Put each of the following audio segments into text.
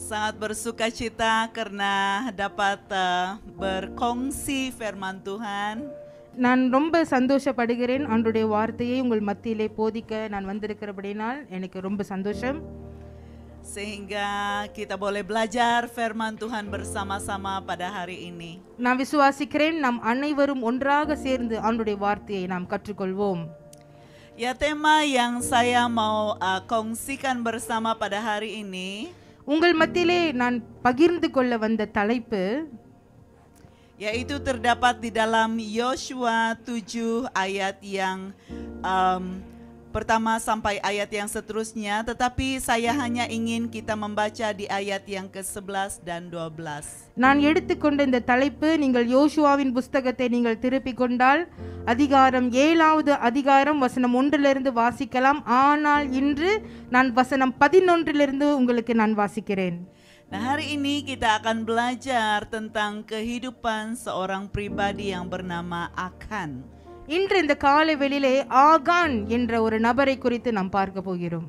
Sangat bersuka cita karena dapat berkongsi firman Tuhan. நான் ரொம்ப சந்தோஷப்படுகிறேன் ஆண்டவருடைய வார்த்தையை உங்கள் மத்தியிலே போதிக்க நான் வந்திருக்கிறபடினால் எனக்கு ரொம்ப சந்தோஷம். Sehingga kita boleh belajar firman Tuhan bersama-sama pada hari ini. நான் விசுவாசிக்கிறேன் நாம் அனைவரும் ஒன்றாக சேர்ந்து ஆண்டவருடைய வார்த்தையை நாம் கற்றுக்கொள்வோம். Ya, tema yang saya mau kongsikan bersama pada hari ini, உங்கள் மத்தியிலே நான் பகிர்ந்து கொள்ள வந்த தலைப்பு yaitu terdapat di dalam Yosua 7 ayat yang pertama sampai ayat yang seterusnya, tetapi saya hanya ingin kita membaca di ayat yang ke-11 dan 12. நான் எடுத்துக்கொண்ட இந்த தலைப்பு, நீங்கள் யோசுவாவின் புஸ்தகத்தை நீங்கள் திருப்பிக் கொண்டால் அதிகாரம் 7வது அதிகாரம் வசனம் 1 வாசிக்கலாம். ஆனால் இன்று நான் வசனம் 11 உங்களுக்கு நான் வாசிக்கிறேன். Nah, hari ini kita akan belajar tentang kehidupan seorang pribadi yang bernama Akan. இன்று இந்த காலை வேளையிலே ஆகான் என்ற ஒரு நபரை குறித்து நாம் பார்க்க போகிறோம்.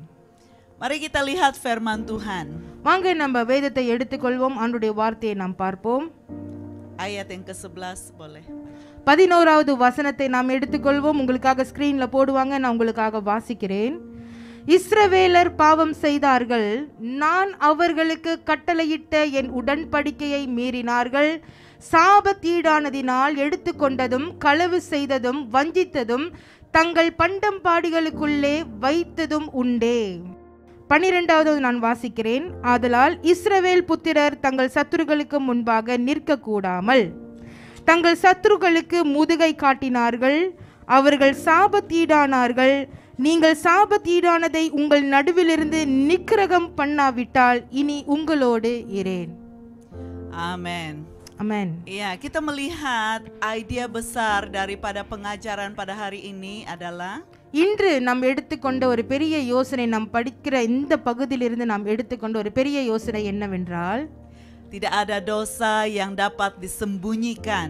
Mari kita lihat firman Tuhan. வாங்க நம்ம வேதத்தை எடுத்துக்கொள்வோம், ஆண்டவருடைய வார்த்தையை நாம் பார்ப்போம். Ayat yang ke-11 boleh. 11வது வசனத்தை நாம் எடுத்துக்கொள்வோம். உங்களுக்காக ஸ்கிரீன்ல போடுவாங்க, நான் உங்களுக்காக வாசிக்கிறேன். இஸ்ரவேலர் பாவம் செய்தார்கள், நான் அவர்களுக்கு கட்டளையிட்ட என் உடன்படிக்கையை மீறினார்கள். சாபத்தீடானதினால் எடுத்துக்கொண்டதும் களவு செய்ததும் வஞ்சித்ததும் தங்கள் பண்டம்பாடிகளுக்குள்ளே வைத்ததும் உண்டே. 12வது நான் வாசிக்கிறேன். ஆதலால் இஸ்ரவேல் புத்திரர் தங்கள் சத்துருக்களுக்கு முன்பாக நிற்க கூடாமல் தங்கள் சத்துருக்களுக்கு முதுகை காட்டினார்கள். அவர்கள் சாபத்தீடானார்கள். நீங்கள் சாபத்தீடானதை உங்கள் நடுவிலிருந்து நிக்கிரகம் பண்ணாவிட்டால் இனி உங்களோடு இரேன். Amen. Amen. Ya, kita melihat idea besar daripada pengajaran pada hari ini adalah இன்று நாம் எடுத்துக்கொண்ட ஒரு பெரிய யோசனை, நாம் படிக்கிற இந்த பகுதியிலிருந்து நாம் எடுத்துக்கொண்ட ஒரு பெரிய யோசனை என்னவென்றால், tidak ada dosa yang dapat disembunyikan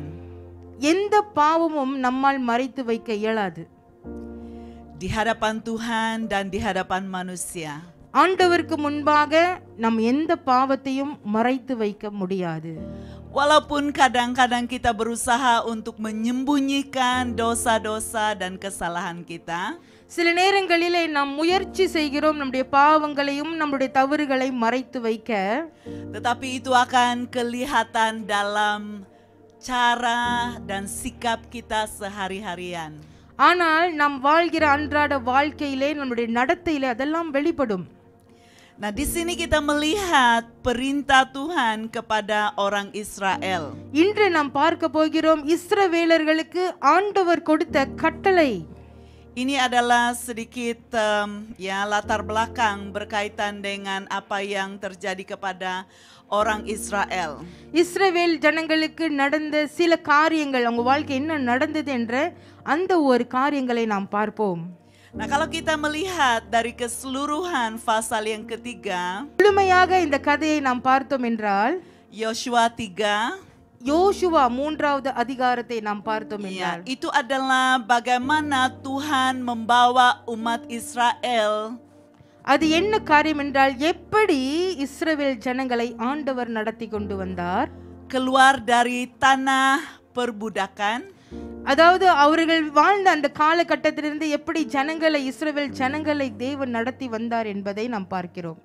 எந்த பாவமும் நம்மால் மறைத்து வைக்க இயலாது. di hadapan Tuhan dan di hadapan manusia. ஆண்டவருக்கு முன்பாக நாம் எந்த பாவத்தையும் மறைத்து வைக்க முடியாது. Walaupun kadang-kadang kita berusaha untuk menyembunyikan dosa-dosa dan kesalahan kita, சில நேரங்களிலே நாம் முயற்சி செய்கிறோம் நம்முடைய பாவங்களையும் நம்முடைய தவறுகளை மறைத்து வைக்க, tetapi itu akan kelihatan dalam cara dan sikap kita sehari-harian. ஆனால் நாம் வாழ்கிற அன்றாட வாழ்க்கையிலே நம்முடைய நடத்தையிலே அதெல்லாம் வெளிப்படும். Nah, di sini kita melihat perintah Tuhan kepada orang Israel. இன்று நாம் பார்க்க போகிறோம் இஸ்ரவேலர்களுக்கு ஆண்டவர் கொடுத்த கட்டளை. Ini adalah sedikit latar belakang berkaitan dengan apa yang terjadi kepada orang Israel. இஸ்ரவேல் ஜனங்களுக்கு நடந்த சில காரியங்கள், அவங்க வாழ்க்கை என்ன நடந்தது என்ற அந்த ஒரு காரியங்களை நாம் பார்ப்போம். Nah, kalau kita melihat dari keseluruhan pasal yang ketiga, முழுமையாக இந்த கதையை நாம் பார்த்தோம் என்றால், Yosua 3, யோசுவா 3வது அதிகாரத்தை நாம் பார்த்தோம் என்றால், itu adalah bagaimana Tuhan membawa umat Israel. அது என்ன காரியம் என்றால், எப்படி இஸ்ரவேல் ஜனங்களை ஆண்டவர் நடத்தி கொண்டு வந்தார், keluar dari tanah perbudakan. அதாவது அவர்கள் வாழ்ந்த அந்த காலகட்டத்திலிருந்து எப்படி ஜனங்களை, இஸ்ரவேல் ஜனங்களை தேவன் நடத்தி வந்தார் என்பதை நாம் பார்க்கிறோம்.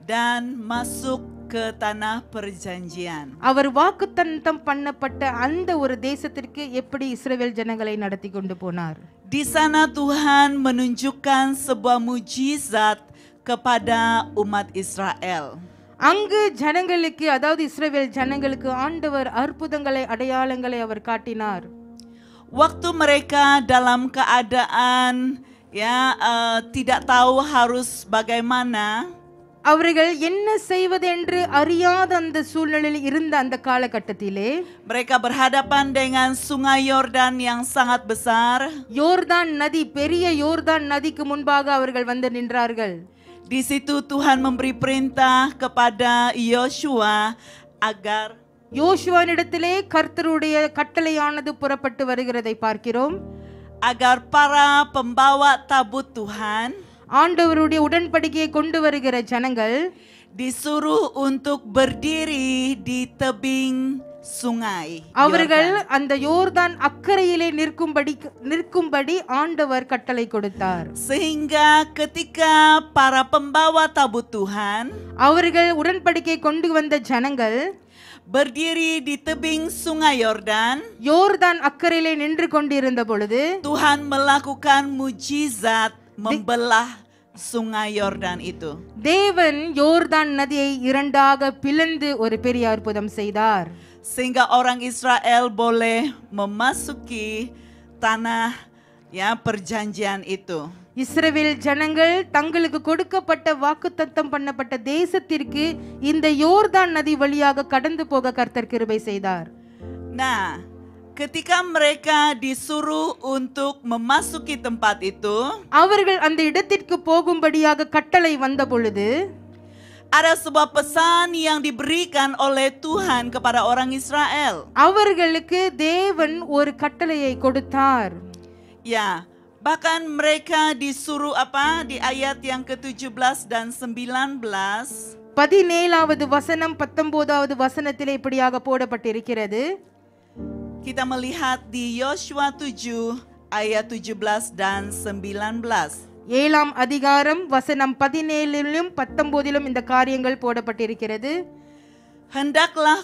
Dan masuk ke tanah perjanjian. அவர் வாக்குத்தத்தம் பண்ணப்பட்ட அந்த ஒரு தேசத்திற்கு எப்படி இஸ்ரவேல் ஜனங்களை நடத்தி கொண்டு போனார். Di sana Tuhan menunjukkan sebuah mujizat kepada umat Israel. அங்கு ஜனங்களுக்கு, அதாவது இஸ்ரவேல் ஜனங்களுக்கு ஆண்டவர் அற்புதங்களை, அடையாளங்களை அவர் காட்டினார். Waktu mereka dalam keadaan tidak tahu harus bagaimana, அவர்கள் என்ன செய்வது என்று அறியாத அந்த சூழ்நிலையில் இருந்த அந்த காலகட்டத்திலே mereka berhadapan dengan sungai Yordan yang sangat besar. யோர்தான் நதி, பெரிய யோர்தான் நதிக்கு முன்பாக அவர்கள் வந்து நின்றார்கள். Di situ Tuhan memberi perintah kepada Yosua agar யோசுவானிடத்திலே கர்த்தருடைய கட்டளையானது புறப்பட்டு வருகிறதை பார்க்கிறோம். agar para pembawa tabut Tuhan ஆண்டவருடைய உடன்படிக்கையை கொண்டு வருகிற ஜனங்கள் disuruh untuk berdiri di tebing sungai அவர்கள் Yordan. அந்த யோர்தான் அக்கறையிலே நிற்கும்படி ஆண்டவர் கட்டளை கொடுத்தார். Sehingga ketika para pembawa tabut Tuhan அவர்கள் உடன்படிக்கை கொண்டு வந்த ஜனங்கள் berdiri di tebing sungai Yordan, யோர்தான் அக்கறையிலே நின்று கொண்டிருந்த பொழுது Tuhan melakukan mujizat membelah sungai Yordan itu. தேவன் யோர்தான் நதியை இரண்டாக பிளந்து ஒரு பெரிய அற்புதம் செய்தார். Sehingga orang Israel boleh memasuki tanah perjanjian itu. இஸ்ரவேல் ஜனங்கள் தங்களுக்கு கொடுக்கப்பட்ட வாக்குத்தத்தம் பண்ணப்பட்ட தேசத்திற்கு இந்த யோர்தான் நதி வழியாக கடந்து போக கர்த்தர் கிருபை செய்தார். Nah, ketika mereka disuruh untuk memasuki tempat itu, அவர்கள் அந்த இடத்திற்கு போகும்படியாக கட்டளை வந்த பொழுது ada sebuah pesan yang diberikan oleh Tuhan kepada orang Israel. அவர்களுக்கு தேவன் ஒரு கட்டளையை கொடுத்தார். Ya, bahkan mereka disuruh di ayat yang ke-17 dan 19. 17வது வசனம் 19வது வசனத்திலே இப்படியாக போடப்பட்டிருக்கிறது. Kita melihat di Yosua 7 ayat 17 dan 19. 7ஆம் அதிகாரம் வசனம் 17லும் 19லும் இந்த காரியங்கள் போடப்பட்டிருக்கிறது. Hendaklah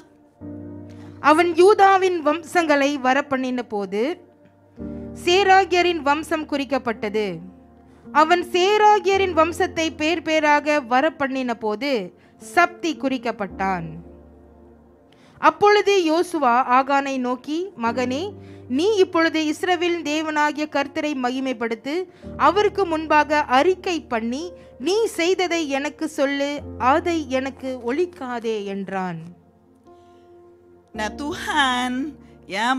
அவன் யூதாவின் வம்சங்களை வரப்பண்ணின போது சேராகியரின் வம்சம் குறிக்கப்பட்டது. அவன் சேராகியரின் வம்சத்தை பேர் பேராக வரப்பண்ணின போது சப்தி குறிக்கப்பட்டான். அப்பொழுது யோசுவா ஆகானை நோக்கி, மகனே, நீ இப்பொழுது இஸ்ரவேல் தேவனாகிய கர்த்தரை மகிமைப்படுத்து, அவருக்கு முன்பாக அறிக்கை பண்ணி நீ செய்ததை எனக்கு சொல்லு, அதை எனக்கு ஒளிக்காதே என்றான். Nah, Tuhan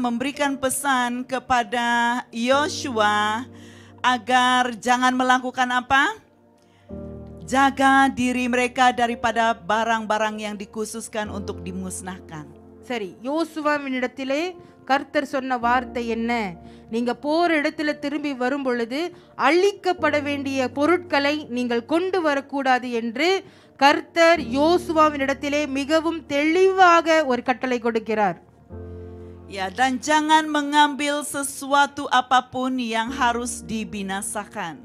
memberikan pesan kepada Yosua agar jangan melakukan apa? Jaga diri mereka daripada barang-barang yang dikhususkan untuk dimusnahkan. சரி, யோசுவாவினிடத்திலே கர்த்தர் சொன்ன வார்த்தை என்ன? நீங்க போற இடத்துல திரும்பி வரும் பொழுது அழிக்கப்பட வேண்டிய பொருட்களை நீங்கள் கொண்டு வரக்கூடாது என்று கர்த்தர் யோசுவாவினிடத்திலே மிகவும் தெளிவாக ஒரு கட்டளை கொடுக்கிறார். Ya, dan jangan mengambil sesuatu apapun yang harus dibinasakan.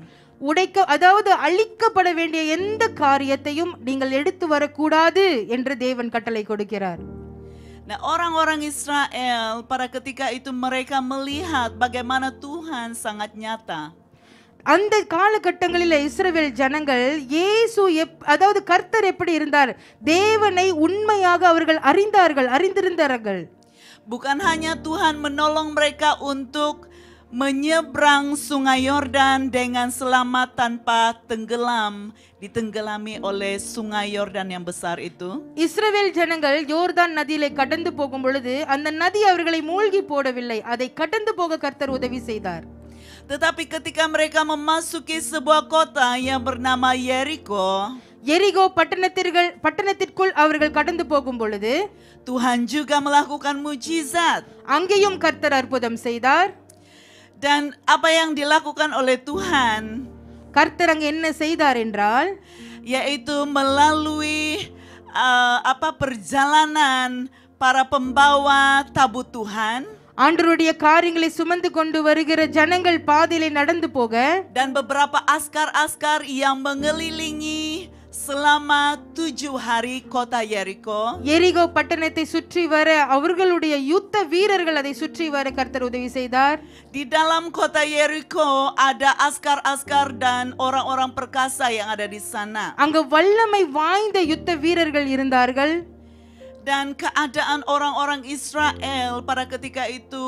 அதாவது அழிக்கப்பட வேண்டிய எந்த காரியத்தையும் நீங்கள் எடுத்து வரக்கூடாது என்று தேவன் கட்டளை கொடுக்கிறார். Nah, orang-orang Israel pada ketika itu mereka melihat bagaimana Tuhan sangat nyata. அந்த காலகட்டங்களில் இஸ்ரவேல் ஜனங்கள் அதாவது கர்த்தர் எப்படி இருந்தார், தேவனை உண்மையாக அவர்கள் அறிந்திருந்தார்கள். Bukan hanya Tuhan menolong mereka untuk menyeberang sungai Yordan dengan selamat tanpa ditenggelami oleh sungai Yordan yang besar itu. இஸ்ரவேல் ஜனங்கள் யோர்தான் நதியிலே கடந்து போகும் பொழுது அந்த நதி அவர்களை மூழ்கி போடவில்லை, அதை கடந்து போக கர்த்தர் உதவி செய்தார். Tetapi ketika mereka memasuki sebuah kota yang bernama Yeriko, எரிகோ பட்டணத்திற்குள் அவர்கள் கடந்து போகும் பொழுது Tuhan juga melakukan mujizat. அங்கேயும் கர்த்தர் அற்புதம் செய்தார். Dan apa yang dilakukan oleh Tuhan, கர்த்தர் அங்க என்ன செய்தார் என்றால், yaitu melalui perjalanan para pembawa tabut Tuhan, ஆண்டவருடைய காரியங்களை சுமந்து கொண்டு வருகிற ஜனங்கள் பாதையிலே நடந்து போக, dan beberapa askar-askar yang mengelilingi selama 7 hari kota Yeriko. எரிகோ பட்டணத்தை சுற்றி வர அவர்களுடைய யுத்த வீரர்கள் அதை சுற்றி வர கர்த்தர் உதவி செய்தார். Di dalam kota Yeriko ada askar-askar dan orang-orang perkasa yang ada di sana. அங்க வல்லமை வாய்ந்த யுத்த வீரர்கள் இருந்தார்கள். Dan keadaan orang-orang Israel pada ketika itu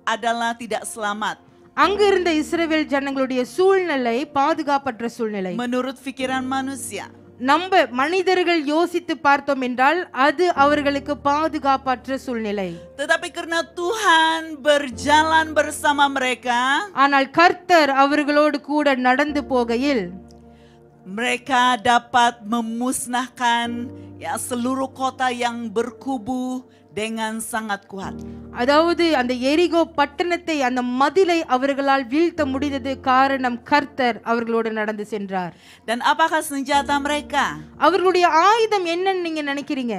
adalah tidak selamat. அங்க இருந்த இஸ்ரவேல் ஜனங்களுடைய சூழ்நிலை பாதுகாப்பற்ற சூழ்நிலை. Menurut pikiran manusia, நம்ம மனிதர்கள் யோசித்து பார்த்தோம் என்றால் அது அவர்களுக்கு பாதுகாப்பற்ற சூழ்நிலை. Tetapi karena Tuhan berjalan bersama mereka, ஆனால் கர்த்தர் அவர்களோடு கூட நடந்து போகையில் mereka dapat memusnahkan seluruh kota yang berkubu dengan sangat kuat. அதாவது அந்த எரிகோ பட்டணத்தை, அந்த மதிலை அவர்களால் வீழ்த்த முடிந்தது காரணம் கர்த்தர் அவர்களோடு நடந்து சென்றார். Dan apakah senjata mereka? அவர்களுடைய ஆயுதம் என்னன்னு நீங்க நினைக்கிறீங்க?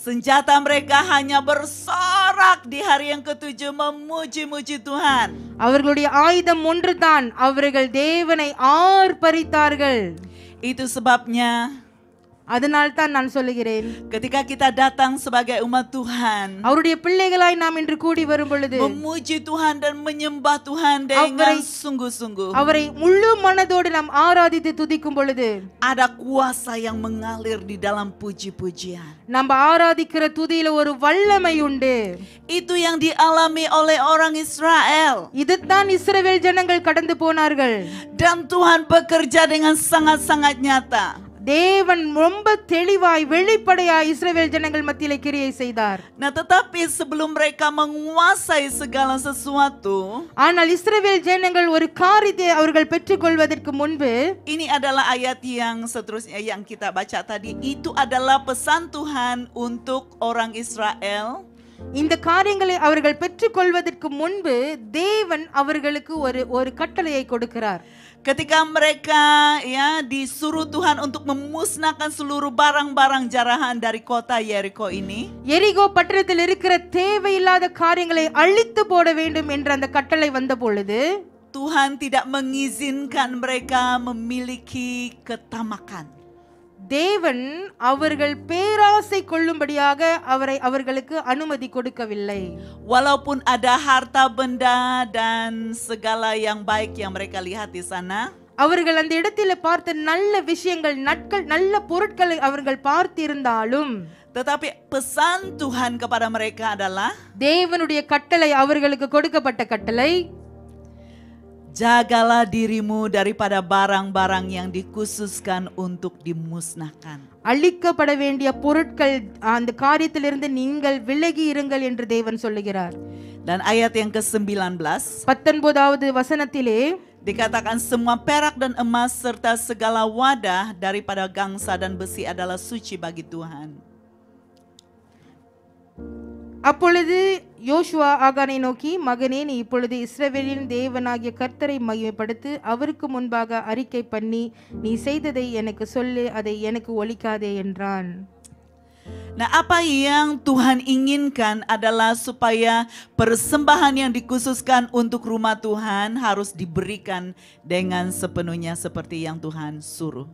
Senjata mereka hanya bersorak di hari yang ketujuh memuji-muji Tuhan. அவர்களுடைய ஆயுதம் ஒன்றுதான், அவர்கள் தேவனை ஆர்ப்பரித்தார்கள். Itu sebabnya அதனால் தான் நான் சொல்லுகிறேன், ketika kita datang sebagai umat Tuhan, அவருடைய பிள்ளைகளாய் நாம் இன்று கூடி வரும் பொழுது memuji Tuhan dan menyembah Tuhan dengan sungguh-sungguh, அவரை முழு மனதோடு நாம் ஆராதித்து துதிக்கும் பொழுது ada kuasa yang mengalir di dalam puji-pujian. நம்ம ஆராதிக்கிற துதியில ஒரு வல்லமை உண்டு. Itu yang dialami oleh orang Israel. இதுதான் இஸ்ரவேல் ஜனங்கள் கடந்து போனார்கள். Dan Tuhan bekerja dengan sangat-sangat nyata. தேவன் ரொம்ப தெளிவாய் வெளிப்படையாய் இஸ்ரவேல் ஜனங்கள் மத்தியிலே கிரியை செய்தார். Nah, tetapi sebelum mereka menguasai segala sesuatu, ஆனால் இஸ்ரவேல் ஜனங்கள் ஒரு காரியத்தை அவர்கள் பெற்றுக்கொள்வதற்கு முன்பு, ini adalah ayat yang seterusnya yang kita baca tadi, itu adalah pesan Tuhan untuk orang Israel. இந்த காரியங்களை அவர்கள் பெற்றுக்கொள்வதற்கு முன்பு தேவன் அவர்களுக்கு ஒரு கட்டளையை கொடுக்கிறார். Ketika mereka disuruh Tuhan untuk memusnahkan seluruh barang-barang jarahan dari kota Yeriko ini. எரிகோ பட்டணத்தில் இருக்கிற தேவையில்லாத காரியங்களை அழித்து போட வேண்டும் என்ற அந்த கட்டளை வந்த பொழுது Tuhan tidak mengizinkan mereka memiliki ketamakan. தேவன் அவர்கள் பேராசை கொள்ளும்படியாக அவர்களுக்கு அனுமதி கொடுக்கவில்லை. Walaupun ada harta benda dan segala yang baik yang mereka lihat di sana, அவர்கள் அந்த இடத்தில் பார்த்த நல்ல விஷயங்கள், நல்ல பொருட்களை அவர்கள் பார்த்திருந்தாலும், tetapi pesan Tuhan kepada mereka adalah, தேவனுடைய கட்டளை அவர்களுக்கு கொடுக்கப்பட்ட கட்டளை, jagalah dirimu daripada barang-barang yang dikhususkan untuk dimusnahkan. அழிக்கப்பட வேண்டிய பொருட்கள் அந்த காரியத்திலிருந்து நீங்கள் விலகி இருங்கள் என்று தேவன் சொல்லுகிறார். Dan ayat yang ke-19, 19வது வசனத்திலே dikatakan semua perak dan emas serta segala wadah daripada gangsa dan besi adalah suci bagi Tuhan. அப்பொழுது யோசுவா ஆகானை நோக்கி, மகனே, நீ இப்பொழுது இஸ்ரவேலின் தேவனாகிய கர்த்தரை மகிமைப்படுத்து, அவருக்கு முன்பாக அறிக்கை பண்ணி நீ செய்ததை எனக்கு சொல்லு, அதை எனக்கு ஒலிக்காதே என்றான். Nah, apa yang Tuhan inginkan adalah supaya persembahan yang dikhususkan untuk rumah Tuhan harus diberikan dengan sepenuhnya seperti yang Tuhan suruh.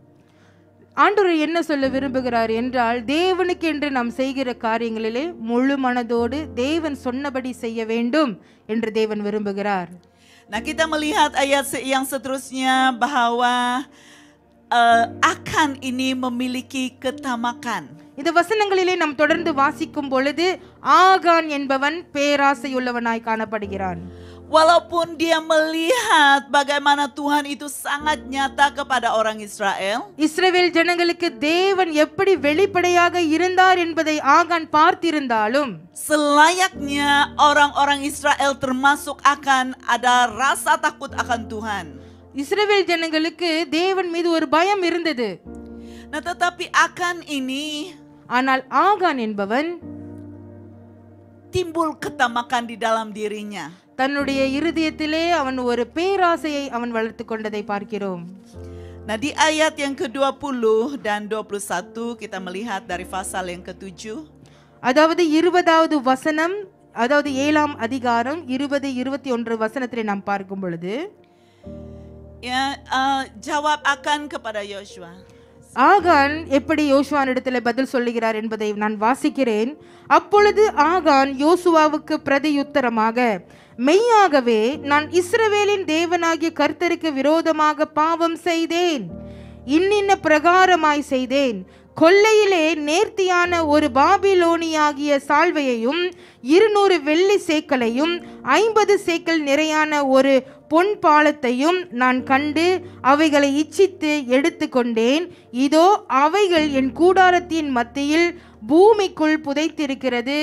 ஆண்டவர் என்ன சொல்ல விரும்புகிறார் என்றால், தேவனுக்கு என்று நாம் செய்கிற காரியங்களிலே முழு மனதோடு தேவன் சொன்னபடி செய்ய வேண்டும் என்று தேவன் விரும்புகிறார். Nah, kita melihat ayat yang seterusnya bahwa akan ini memiliki ketamakan. இந்த வசனங்களிலே நாம் தொடர்ந்து வாசிக்கும் பொழுது ஆகான் என்பவன் பேராசையுள்ளவனாய் காணப்படுகிறான். Walaupun dia melihat bagaimana Tuhan itu sangat nyata kepada orang Israel, இஸ்ரவேல் ஜனங்களுக்கு தேவன் எப்படி வெளிப்படையாக இருந்தார் என்பதை ஆகான் பார்த்திருந்தாலும், selayaknya orang-orang Israel termasuk akan ada rasa takut akan Tuhan. இஸ்ரவேல் ஜனங்களுக்கு தேவன் மீது ஒரு பயம் இருந்தது. Nah, tetapi akan ini, ஆனால் ஆகான் என்பவன் timbul ketamakan di dalam dirinya. தன்னுடைய இருதயத்திலே அவன் ஒரு பேராசையை அவன் வளர்த்து கொண்டதை பார்க்கிறோம். Nah, di ayat yang ke-20 dan 21 kita melihat dari pasal yang ke-7. அதாவது 20வது வசனம், அதாவது 7ஆம் அதிகாரம் 20, 21 வசனத்திலே நாம் பார்க்கும் பொழுது, jawab akan kepada Yosua. ஆகான் எப்படி யோசுவானிடத்தில் பதில் சொல்லுகிறார் என்பதை நான் வாசிக்கிறேன். அப்பொழுது ஆகான் யோசுவாவுக்கு பிரதியுத்தரமாக, மெய்யாகவே நான் இஸ்ரவேலின் தேவனாகிய கர்த்தருக்கு விரோதமாக பாவம் செய்தேன், இன்னின்ன பிரகாரமாய் செய்தேன். கொல்லையிலே நேர்த்தியான ஒரு பாபிலோனியாகிய சால்வையையும் 200 வெள்ளி சேக்கலையும் 50 சேக்கல் நிறையான ஒரு பொன் பாலத்தையும் நான் கண்டு அவைகளை இச்சித்து எடுத்து கொண்டேன். இதோ அவைகள் என் கூடாரத்தின் மத்தியில் பூமிக்குள் புதைத்திருக்கிறது,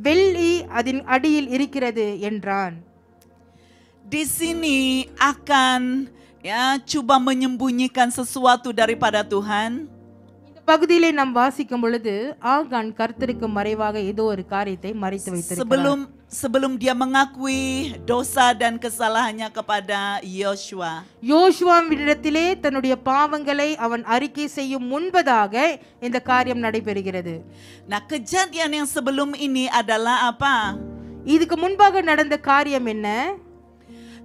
வெள்ளி அதன் அடியில் இருக்கிறது என்றான். Di sini akan coba menyembunyikan sesuatu daripada Tuhan. பகுதியிலே நாம் வாசிக்கும் பொழுது ஆகான் கர்த்தருக்கு மறைவாக ஏதோ ஒரு காரியத்தை மறைத்து வைத்திருக்கிறார். Sebelum sebelum dia mengakui dosa dan kesalahannya kepada Yosua. யோசுவாவினிடத்திலே தன்னுடைய பாவங்களை அவன் அறிக்கை செய்யும் முன்பதாக இந்த காரியம் நடைபெறுகிறது. Nah, kejadian yang sebelum ini adalah apa? இதுக்கு முன்பாக நடந்த காரியம் என்ன?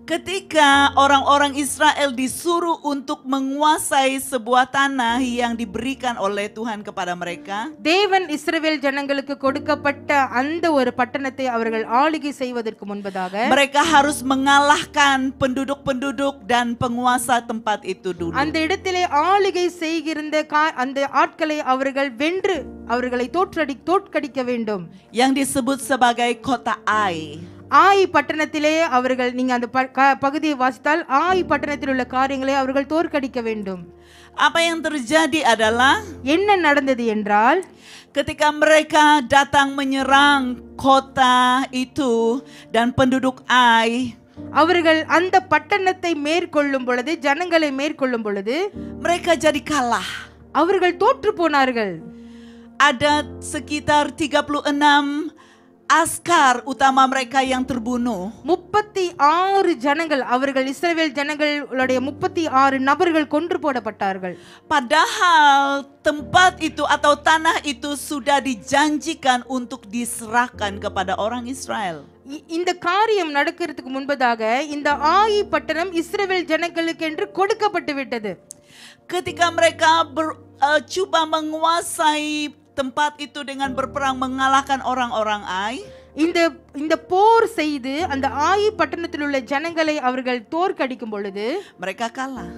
Ketika orang-orang Israel disuruh untuk menguasai sebuah tanah yang diberikan oleh Tuhan kepada mereka, தேவன் இஸ்ரவேல் ஜனங்களுக்கு கொடுக்கப்பட்ட அந்த ஒரு பட்டணத்தை அவர்கள் ஆளுகை செய்வதற்கு முன்பதாக mereka harus mengalahkan penduduk-penduduk dan penguasa tempat itu dulu. அந்த இடத்திலே ஆளுகை செய்கிற அந்த ஆட்களை அவர்கள் வென்று அவர்களை தோற்கடிக்க வேண்டும். Yang disebut sebagai kota Ai. ஆய் பட்டணத்திலே அவர்கள், நீங்க அந்த பகுதியை வாசித்தால் ஆய் பட்டணத்தில் உள்ள காரியங்களை அவர்கள் தோற்கடிக்க வேண்டும். Apa yang terjadi adalah என்ன நடந்தது என்றால், ketika mereka datang menyerang kota itu dan penduduk Ai, அவர்கள் அந்த பட்டணத்தை மேற்கொள்ளும் பொழுது, ஜனங்களை மேற்கொள்ளும் பொழுது mereka jadi kalah. அவர்கள் தோற்று போனார்கள். Ada sekitar 36 askar utama mereka yang terbunuh. 36 ஜனங்கள், அவர்கள் இஸ்ரவேல் ஜனங்களுடைய 36 நபர்கள் கொன்று போடப்பட்டார்கள். Padahal tempat itu atau tanah itu sudah dijanjikan untuk diserahkan kepada orang Israel. இந்த காரியம் நடக்கிறதுக்கு முன்பதாக இந்த ஆயி பட்டணம் இஸ்ரவேல் ஜனங்களுக்கு என்று கொடுக்கப்பட்டு விட்டது. Ketika mereka coba menguasai tempat itu dengan berperang mengalahkan orang-orang Ai, இந்த போர் செய்து அந்த ஆயி பட்டணத்தில் உள்ள ஜனங்களை அவர்கள் தோற்கடிக்கும் பொழுது mereka kalah.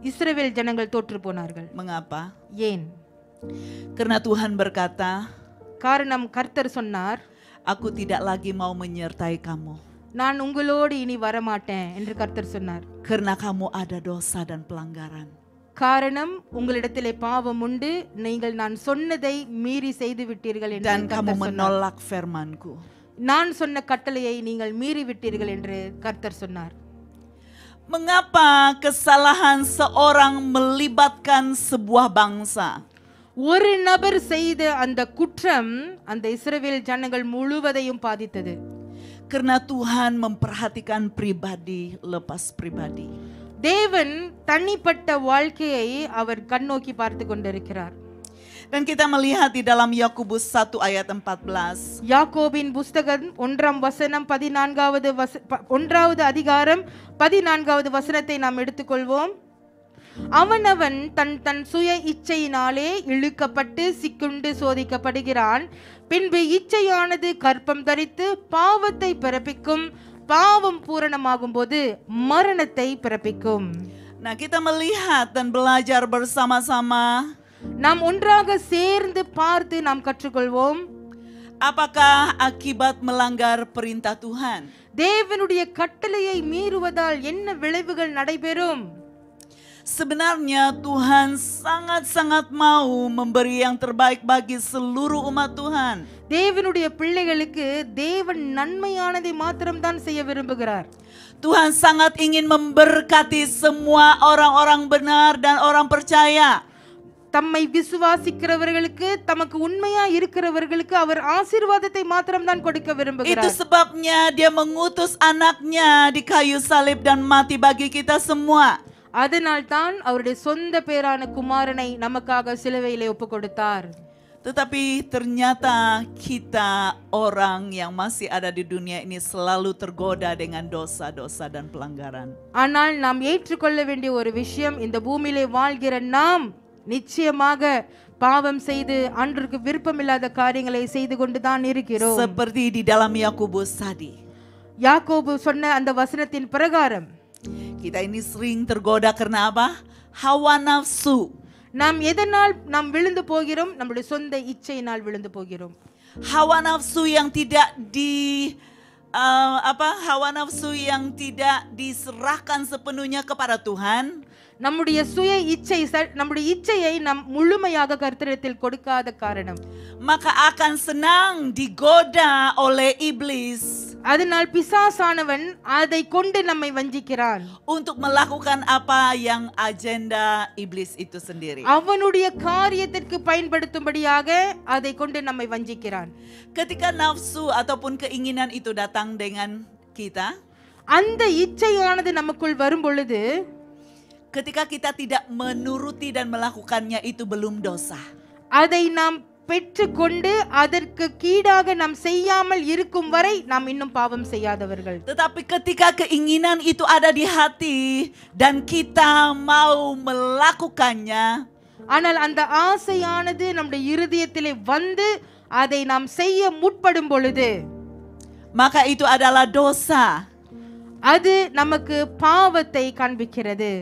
இஸ்ரவேல் ஜனங்கள் தோற்று போனார்கள். Mengapa? ஏன்? Karena Tuhan berkata, காரணம், கர்த்தர் சொன்னார், aku tidak lagi mau menyertai kamu. நான் உங்களோடு இனி வரமாட்டேன் என்று கர்த்தர் சொன்னார். Karena kamu ada dosa dan pelanggaran. காரணம், உங்களிடத்திலே பாவம் உண்டு, நீங்கள் நான் சொன்னதை மீறி செய்து விட்டீர்கள் என்று Dan kamu menolak firman-Ku. நான் சொன்ன கட்டளையை நீங்கள் மீறி விட்டீர்கள் என்று கர்த்தர் சொன்னார். Mengapa kesalahan seorang melibatkan sebuah bangsa? ஒரு நபர் செய்த அந்த குற்றம் அந்த இஸ்ரவேல் ஜனங்கள் முழுவதையும் பாதித்தது. Karena Tuhan memperhatikan pribadi lepas pribadi. தேவன் தனிப்பட்ட வாழ்க்கையை அவர் கண்ணோக்கி பார்த்து கொண்டிருக்கிறார். Dan kita melihat di dalam Yakobus 1 ayat 14. யாக்கோபின் புஸ்தகம் 1ஆம் வசனம் 1வது அதிகாரம் 14வது வசனத்தை நாம் எடுத்துக்கொள்வோம். அவனவன் தன் சுய இச்சையினாலே இழுக்கப்பட்டு சிக்குண்டு சோதிக்கப்படுகிறான். பின்பு இச்சையானது கற்பம் தரித்து பாவத்தை பிறப்பிக்கும். பாவம் பூரணமாகும் போது மரணத்தை பிறப்பிக்கும். Nah, kita melihat dan belajar bersama-sama. நாம் ஒன்றாக சேர்ந்து பார்த்து நாம் கற்றுக்கொள்வோம். Apakah akibat melanggar perintah Tuhan? தேவனுடைய கட்டளையை மீறுவதால் என்ன விளைவுகள் நடைபெறும்? Sebenarnya Tuhan sangat-sangat mau memberi yang terbaik bagi seluruh umat Tuhan. தேவனுடைய பிள்ளைகளுக்கு தேவன் நன்மையானதை மாத்திரம்தான் செய்ய விரும்புகிறார். Tuhan sangat ingin memberkati semua orang-orang benar dan orang percaya. தம்மை விசுவாசிக்கிறவர்களுக்கு, தமக்கு உண்மையா இருக்கிறவர்களுக்கு அவர் ஆசீர்வாதத்தை மாத்திரம்தான் கொடுக்க விரும்புகிறார். Itu sebabnya dia mengutus anaknya di kayu salib dan mati bagi kita semua. அதனால் தான் அவருடைய சொந்த பேரான குமாரனை நமக்காக சிலுவையிலே ஒப்பு கொடுத்தார். Tetapi ternyata kita orang yang masih ada di dunia ini selalu tergoda dengan dosa-dosa dan pelanggaran. ஆனால் நாம் ஏற்றுக்கொள்ள வேண்டிய ஒரு விஷயம், இந்த பூமியிலே வாழ்கிற நாம் நிச்சயமாக பாவம் செய்து அன்றுக்கு விருப்பமில்லாத காரியங்களை செய்து கொண்டுதான் இருக்கிறோம். Seperti di dalam Yakobus tadi. யாக்கோபு சொன்ன அந்த வசனத்தின் பிரகாரம் kita ini sering tergoda karena apa? Hawa nafsu. நாம் எதனால் நாம் விழுந்து போகிறோம்? நம்முடைய சொந்த இச்சையினால் விழுந்து போகிறோம். Hawa nafsu yang tidak hawa nafsu yang tidak diserahkan sepenuhnya kepada Tuhan. நம்முடைய சுய இச்சை, நம்முடைய இச்சையை நாம் முழுமையாக கர்த்தரிடத்தில் கொடுக்காத காரணம் maka akan senang digoda oleh iblis. அதனால் பிசாசானவன் அதை கொண்டு நம்மை வஞ்சிக்கிறான். untuk melakukan apa yang agenda iblis itu sendiri. அவனுடைய காரியத்திற்கு பயன்படுத்தும்படியாக அதை கொண்டு நம்மை வஞ்சிக்கிறான். Ketika nafsu ataupun keinginan itu datang dengan kita, அந்த இச்சையானது நமக்குள் வரும் பொழுது, ketika kita tidak menuruti dan melakukannya, itu belum dosa. அதை நாம் பெற்றுக்கொண்டு அதற்கு கீடாக நாம் செய்யாமல் இருக்கும் வரை நாம் இன்னும் பாவம் செய்யாதவர்கள். Tetapi ketika keinginan itu ada di hati dan kita mau melakukannya, ஆனால் அந்த ஆசையானது நம்முடைய இருதயத்திலே வந்து அதை நாம் செய்ய முற்படும் பொழுது, maka itu adalah dosa. அது நமக்கு பாவத்தை காண்பிக்கிறது.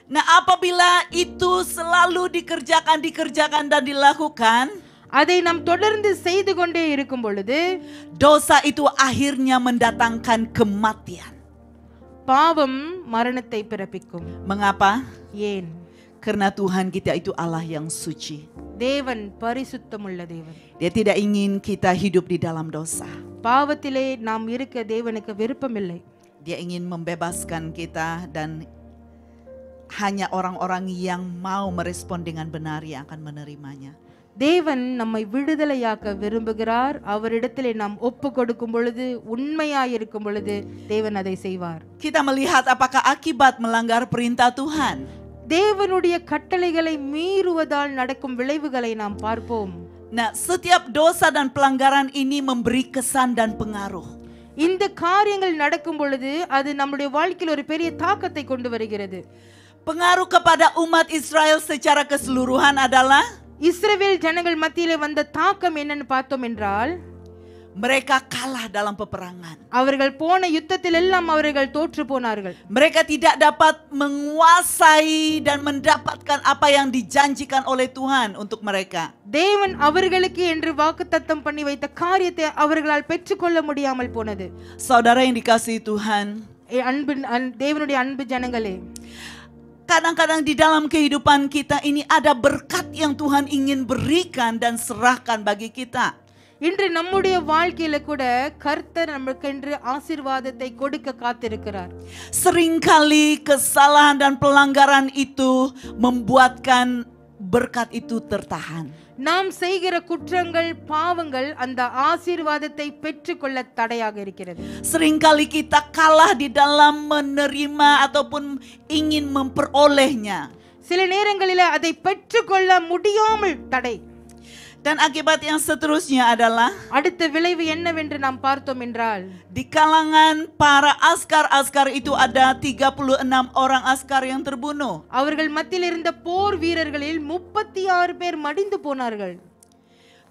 Nah, apabila itu selalu dikerjakan dan dilakukan, அதை நாம் தொடர்ந்து செய்து கொண்டே இருக்கும் பொழுது, dosa itu akhirnya mendatangkan kematian. பாவம் மரணத்தை பிறப்பிக்கும். Mengapa? ஏன்? Karena Tuhan kita itu Allah yang suci. தேவன் பரிசுத்தமுள்ள தேவன். Dia tidak ingin kita hidup di dalam dosa. பாவத்திலே நாம் இருக்க தேவனுக்கு விருப்பமில்லை. Dia ingin membebaskan kita dan hanya orang-orang yang mau merespon dengan benar yang akan menerimanya. தேவன் நம்மை விடுதலையாக்க விரும்புகிறார். அவரிடத்திலே நாம் ஒப்பு கொடுக்கும் பொழுது, உண்மையாய் இருக்கும் பொழுது தேவன் அதை செய்வார். Kita melihat apakah akibat melanggar perintah Tuhan. தேவனுடைய கட்டளைகளை மீறுவதால் நடக்கும் விளைவுகளை நாம் பார்ப்போம். Nah, setiap dosa dan pelanggaran ini memberi kesan dan pengaruh. இந்த காரியங்கள் நடக்கும் பொழுது அது நம்முடைய வாழ்க்கையில் ஒரு பெரிய தாக்கத்தை கொண்டு வருகிறது. Pengaruh kepada umat Israel secara keseluruhan adalah இஸ்ரவேல் ஜனங்கள் மத்தியிலே வந்த தாக்கம் என்னன்னு பார்த்தோம் என்றால், mereka kalah dalam peperangan. அவர்கள் போன யுத்தத்தில் எல்லாம் அவர்கள் தோற்று போனார்கள். Mereka tidak dapat menguasai dan mendapatkan apa yang dijanjikan oleh Tuhan untuk mereka. தேவன் அவர்களுக்கு என்று வாக்குத்தத்தம் பண்ணி வைத்த காரியத்தை அவர்களால் பெற்றுக்கொள்ள முடியாமல் போனது. Saudara yang dikasihi Tuhan, தேவனுடைய அன்பு ஜனங்களே, kadang-kadang di dalam kehidupan kita ini ada berkat yang Tuhan ingin berikan dan serahkan bagi kita. இன்று நம்முடைய வாழ்க்கையில கூட கர்த்தர் நமக்கென்று ஆசீர்வாதத்தை கொடுக்க காத்திருக்கிறார். Seringkali kesalahan dan pelanggaran itu membuatkan berkat itu tertahan. நாம் செய்கிற குற்றங்கள், பாவங்கள் அந்த ஆசீர்வாதத்தை பெற்றுக்கொள்ள தடையாக இருக்கிறது. Seringkali kita kalah di dalam menerima ataupun ingin memperolehnya. சில நேரங்களில் அதை பெற்றுக்கொள்ள முடியாமல் தடை. Dan akibat yang seterusnya adalah அடுத்த விளைவு என்னவென்று நாம் பார்த்தோம் என்றால், di kalangan para askar itu ada 36 orang askar yang terbunuh. அவர்கள் மத்தியில் இருந்த போர் வீரர்களில் 36 பேர் மடிந்து போனார்கள்.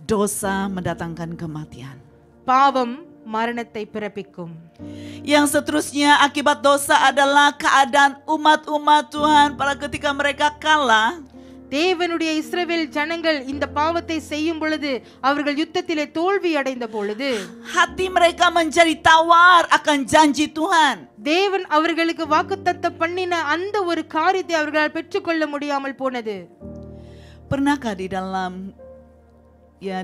Dosa mendatangkan kematian. பாவம் மரணத்தை பிறப்பிக்கும். Yang seterusnya akibat dosa adalah keadaan umat-umat Tuhan pada ketika mereka kalah. தேவனுடைய இஸ்ரவேல் ஜனங்கள் இந்த பாவத்தை செய்யும் பொழுது, அவர்கள் யுத்தத்திலே தோல்வி அடைந்த பொழுது, hati mereka menjadi tawar akan janji Tuhan. தேவன் அவர்களுக்கு வாக்குத்தத்தம் பண்ணின அந்த ஒரு காரியத்தை அவர்களால் பெற்றுக்கொள்ள முடியாமல் போனது. Pernahkah di dalam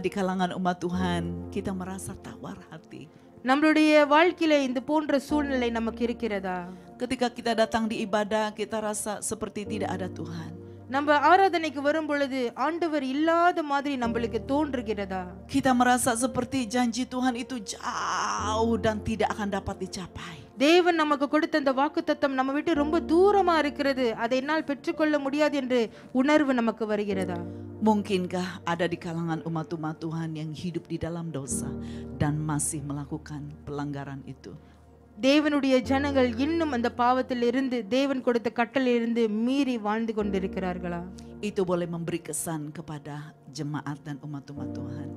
di kalangan umat Tuhan kita merasa tawar hati? நம்மளுடைய வாழ்க்கையில இந்த போன்ற சூழ்நிலை நமக்கு இருக்கிறதா? Ketika kita datang di ibadah, kita rasa seperti tidak ada Tuhan. நம்ம ஆராதனைக்கு வரும் பொழுது ஆண்டவர் இல்லாத மாதிரி நம்மளுக்கு தோன்றுகிறதா? Kita merasa seperti janji Tuhan itu jauh dan tidak akan dapat dicapai. தேவன் நமக்கு கொடுத்த அந்த வாக்குத்தத்தம் நம்ம விட்டு ரொம்ப தூரமா இருக்கிறது, அதை என்னால் பெற்றுக்கொள்ள முடியாது என்று உணர்வு நமக்கு வருகிறதா? Mungkinkah ada di kalangan umat-umat Tuhan yang hidup di dalam dosa dan masih melakukan pelanggaran itu? தேவனுடைய ஜனங்கள் இன்னும் அந்த பாவத்தில் இருந்து, தேவன் கொடுத்த கட்டளையில் இருந்து மீறி வாழ்ந்து கொண்டிருக்கிறார்களா? Itu boleh memberi kesan kepada jemaat dan umat-umat Tuhan.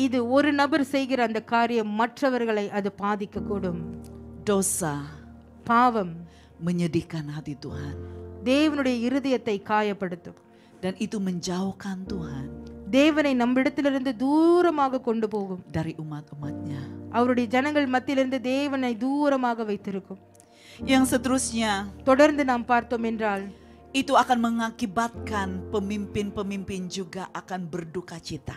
இது ஒரு நபர் செய்கிற அந்த காரியம் மற்றவர்களை அது பாதிக்க கூடும். Dosa, பாவம் menyedihkan hati Tuhan. தேவனுடைய இருதயத்தை காயப்படுத்தும். Dan itu menjauhkan Tuhan தேவனை நம்மிடத்திலிருந்து தூரமாக கொண்டு போகும். dari umat-umatnya. அவருடைய ஜனங்கள் மத்தியிலிருந்து தேவனை தூரமாக வைத்திருக்கும். Yang seterusnya, தொடர்ந்து நாம் பார்த்தோம் என்றால், itu akan mengakibatkan pemimpin-pemimpin juga akan berduka cita.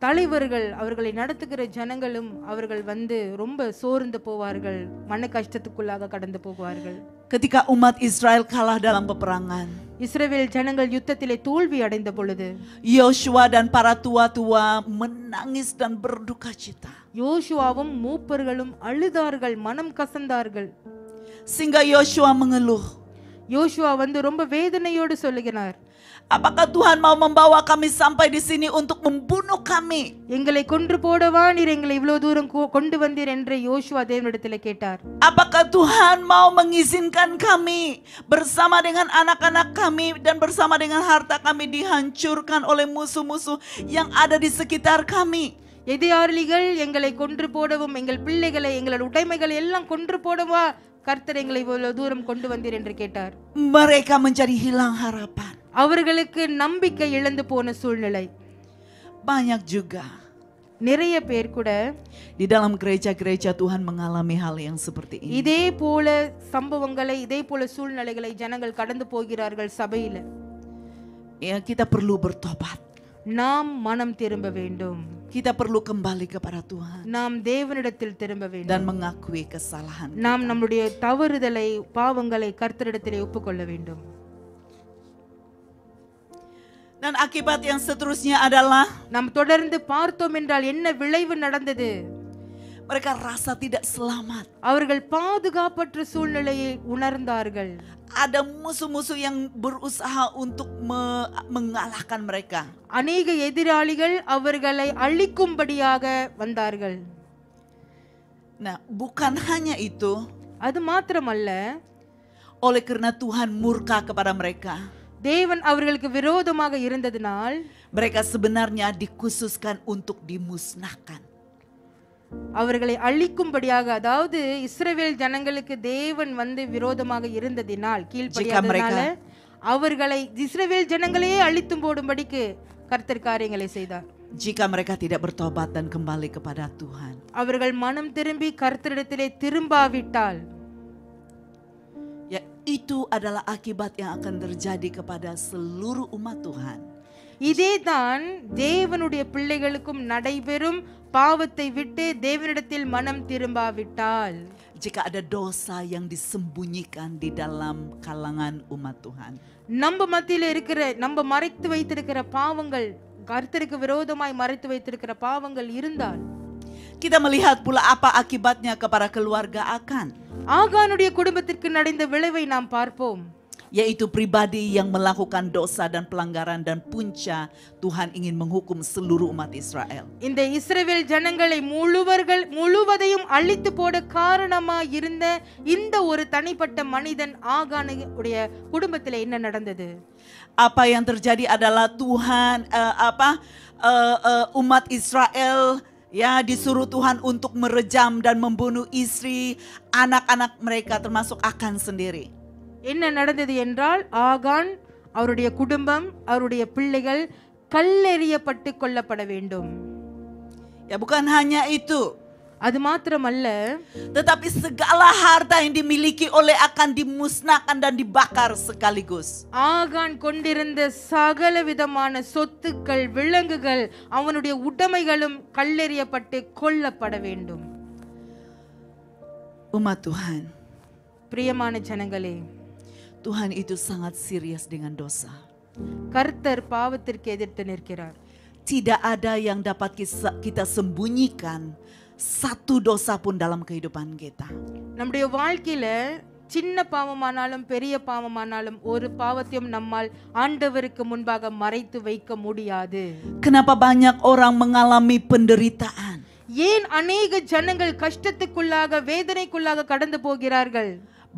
தலைவர்கள் அவர்களை நடத்துகிற ஜனங்களும் அவர்கள் வந்து ரொம்ப சோர்ந்து போவார்கள், மன கஷ்டத்துக்குள்ளாக கடந்து போவார்கள். Ketika umat Israel kalah dalam peperangan, இஸ்ரவேல் ஜனங்கள் யுத்தத்திலே தோல்வி அடைந்த பொழுது Yosua dan para tua-tua menangis dan berduka cita. யோசுவாவும் மூப்பர்களும் அழுதார்கள், மனம் கசந்தார்கள். Sehingga Yosua mengeluh, யோசுவா வந்து ரொம்ப வேதனையோடு சொல்லுகிறார், apakah Tuhan mau membawa kami sampai di sini untuk membunuh kami? எங்களை கொன்று போடவா நீர் எங்களை இவ்வளவு தூரம் கொண்டு வந்தீர் என்று யோசுவா தேவனிடத்தில் கேட்டார். Apakah Tuhan mau mengizinkan kami bersama dengan anak-anak kami dan bersama dengan harta kami dihancurkan oleh musuh-musuh yang ada di sekitar kami? எதிராளிகள் எங்களை கொன்று போடவும் எங்கள் பிள்ளைகளை எங்கள் உடைமைகளை எல்லாம் கொன்று போடவா கர்த்தர் எங்களை இவ்வளவு தூரம் கொண்டு வந்தீர் என்று கேட்டார். Mereka menjadi hilang harapan. அவர்களுக்கு நம்பிக்கை இழந்து போன சூழ்நிலை. Banyak juga நிறைய பேர் கூட di dalam gereja-gereja Tuhan mengalami hal yang seperti ini. இதே போல சம்பவங்களை, இதே போல சூழ்நிலைகளை ஜனங்கள் கடந்து போகிறார்கள் சபையில. Ya, kita perlu bertobat. நாம் மனம் திரும்ப வேண்டும். Kita perlu kembali kepada Tuhan நாம் தேவனிடத்தில் திரும்ப dan வேண்டும். mengakui kesalahan. நாம் நம்முடைய தவறுதலை, பாவங்களை கர்த்தரிடத்திலே ஒப்புக்கொள்ள வேண்டும். Dan akibat yang seterusnya adalah நாம் தொடர்ந்து பார்த்தோம் என்றால் என்ன விளைவு நடந்தது? mereka rasa tidak selamat. அவர்கள் பாதுகாப்பற்ற சூழ்நிலையை உணர்ந்தார்கள். Ada musuh-musuh yang berusaha untuk mengalahkan mereka. அநேக எதிராளிகள் அவர்களை அழிக்கும்படியாக வந்தார்கள். Nah, bukan hanya itu, அது மாத்திரமல்ல, oleh karena Tuhan murka kepada mereka, தேவன் அவர்களுக்கு விரோதமாக இருந்ததினால் mereka sebenarnya dikhususkan untuk dimusnahkan. அவர்களை அழிக்கும்படியாக, அதாவது இஸ்ரவேல் ஜனங்களுக்கு தேவன் வந்து விரோதமாக இருந்ததினால், கீழ்ப்படியாததினால அவர்களை இஸ்ரவேல் ஜனங்களையே அழித்து போடும்படிக்கு கர்த்தர் காரியங்களை செய்தார். Jika mereka tidak bertobat dan kembali kepada Tuhan, அவர்கள் மனம் திரும்பி கர்த்தரிடத்திலே திரும்பாவிட்டால், ya itu adalah akibat yang akan terjadi kepada seluruh umat Tuhan. இதேதான் தேவனுடைய பிள்ளைகளுக்கும் நடைபெறும். பாவத்தை விட்டு தேவனிடத்தில் மனம் திரும்பாவிட்டால், Jika ada dosa yang disembunyikan di dalam kalangan umat Tuhan, நம்ம மத்தியில இருக்கிற, நம்ம மறைத்து வைத்திருக்கிற பாவங்கள், கர்த்தருக்கு விரோதமாய் மறைத்து வைத்திருக்கிற பாவங்கள் இருந்தால், kita melihat pula apa akibatnya kepada keluarga Akan, ஆகானுடைய குடும்பத்திற்கு நடந்த விளைவை நாம் பார்ப்போம். yaitu pribadi yang melakukan dosa dan pelanggaran, dan punca Tuhan ingin menghukum seluruh umat Israel. இந்த இஸ்ரவேல் ஜனங்களை முழுவதையும் அழித்து போட காரணமாய் இருந்த இந்த ஒரு தனிப்பட்ட மனிதன் ஆகானுடைய குடும்பத்தில் என்ன நடந்தது? Apa yang terjadi adalah Tuhan umat Israel ya disuruh Tuhan untuk merejam dan membunuh istri, anak-anak mereka termasuk Akan sendiri. என்ன நடந்தது என்றால், ஆகான், அவருடைய குடும்பம், அவருடைய பிள்ளைகள் கல்லெறியப்பட்டு கொல்லப்பட வேண்டும். Ya bukan hanya itu, அது மாத்திரமல்ல, tetapi segala harta yang dimiliki oleh Akan dimusnahkan dan dibakar sekaligus. ஆகான் கொண்டிருந்த சகல விதமான சொத்துக்கள், விலங்குகள், அவனுடைய உடைமைகளும் கல்லெறியப்பட்டு கொல்லப்பட வேண்டும். Umat Tuhan, பிரியமான ஜனங்களே, Tuhan itu sangat serius dengan dosa. கர்த்தர் பாவத்திற்கு எதிர்த்து நிற்கிறார். Tidak ada yang dapat kita sembunyikan satu dosa pun dalam kehidupan kita. நம்முடைய வாழ்க்கையில சின்ன பாவமானாலும் பெரிய பாவமானாலும் ஒரு பாவத்தையும் நம்மால் ஆண்டவருக்கு முன்பாக மறைத்து வைக்க முடியாது. Kenapa banyak orang mengalami penderitaan? ஏன் அநேக ஜனங்கள் கஷ்டத்துக்குள்ளாக, வேதனைக்குள்ளாக கடந்து போகிறார்கள்?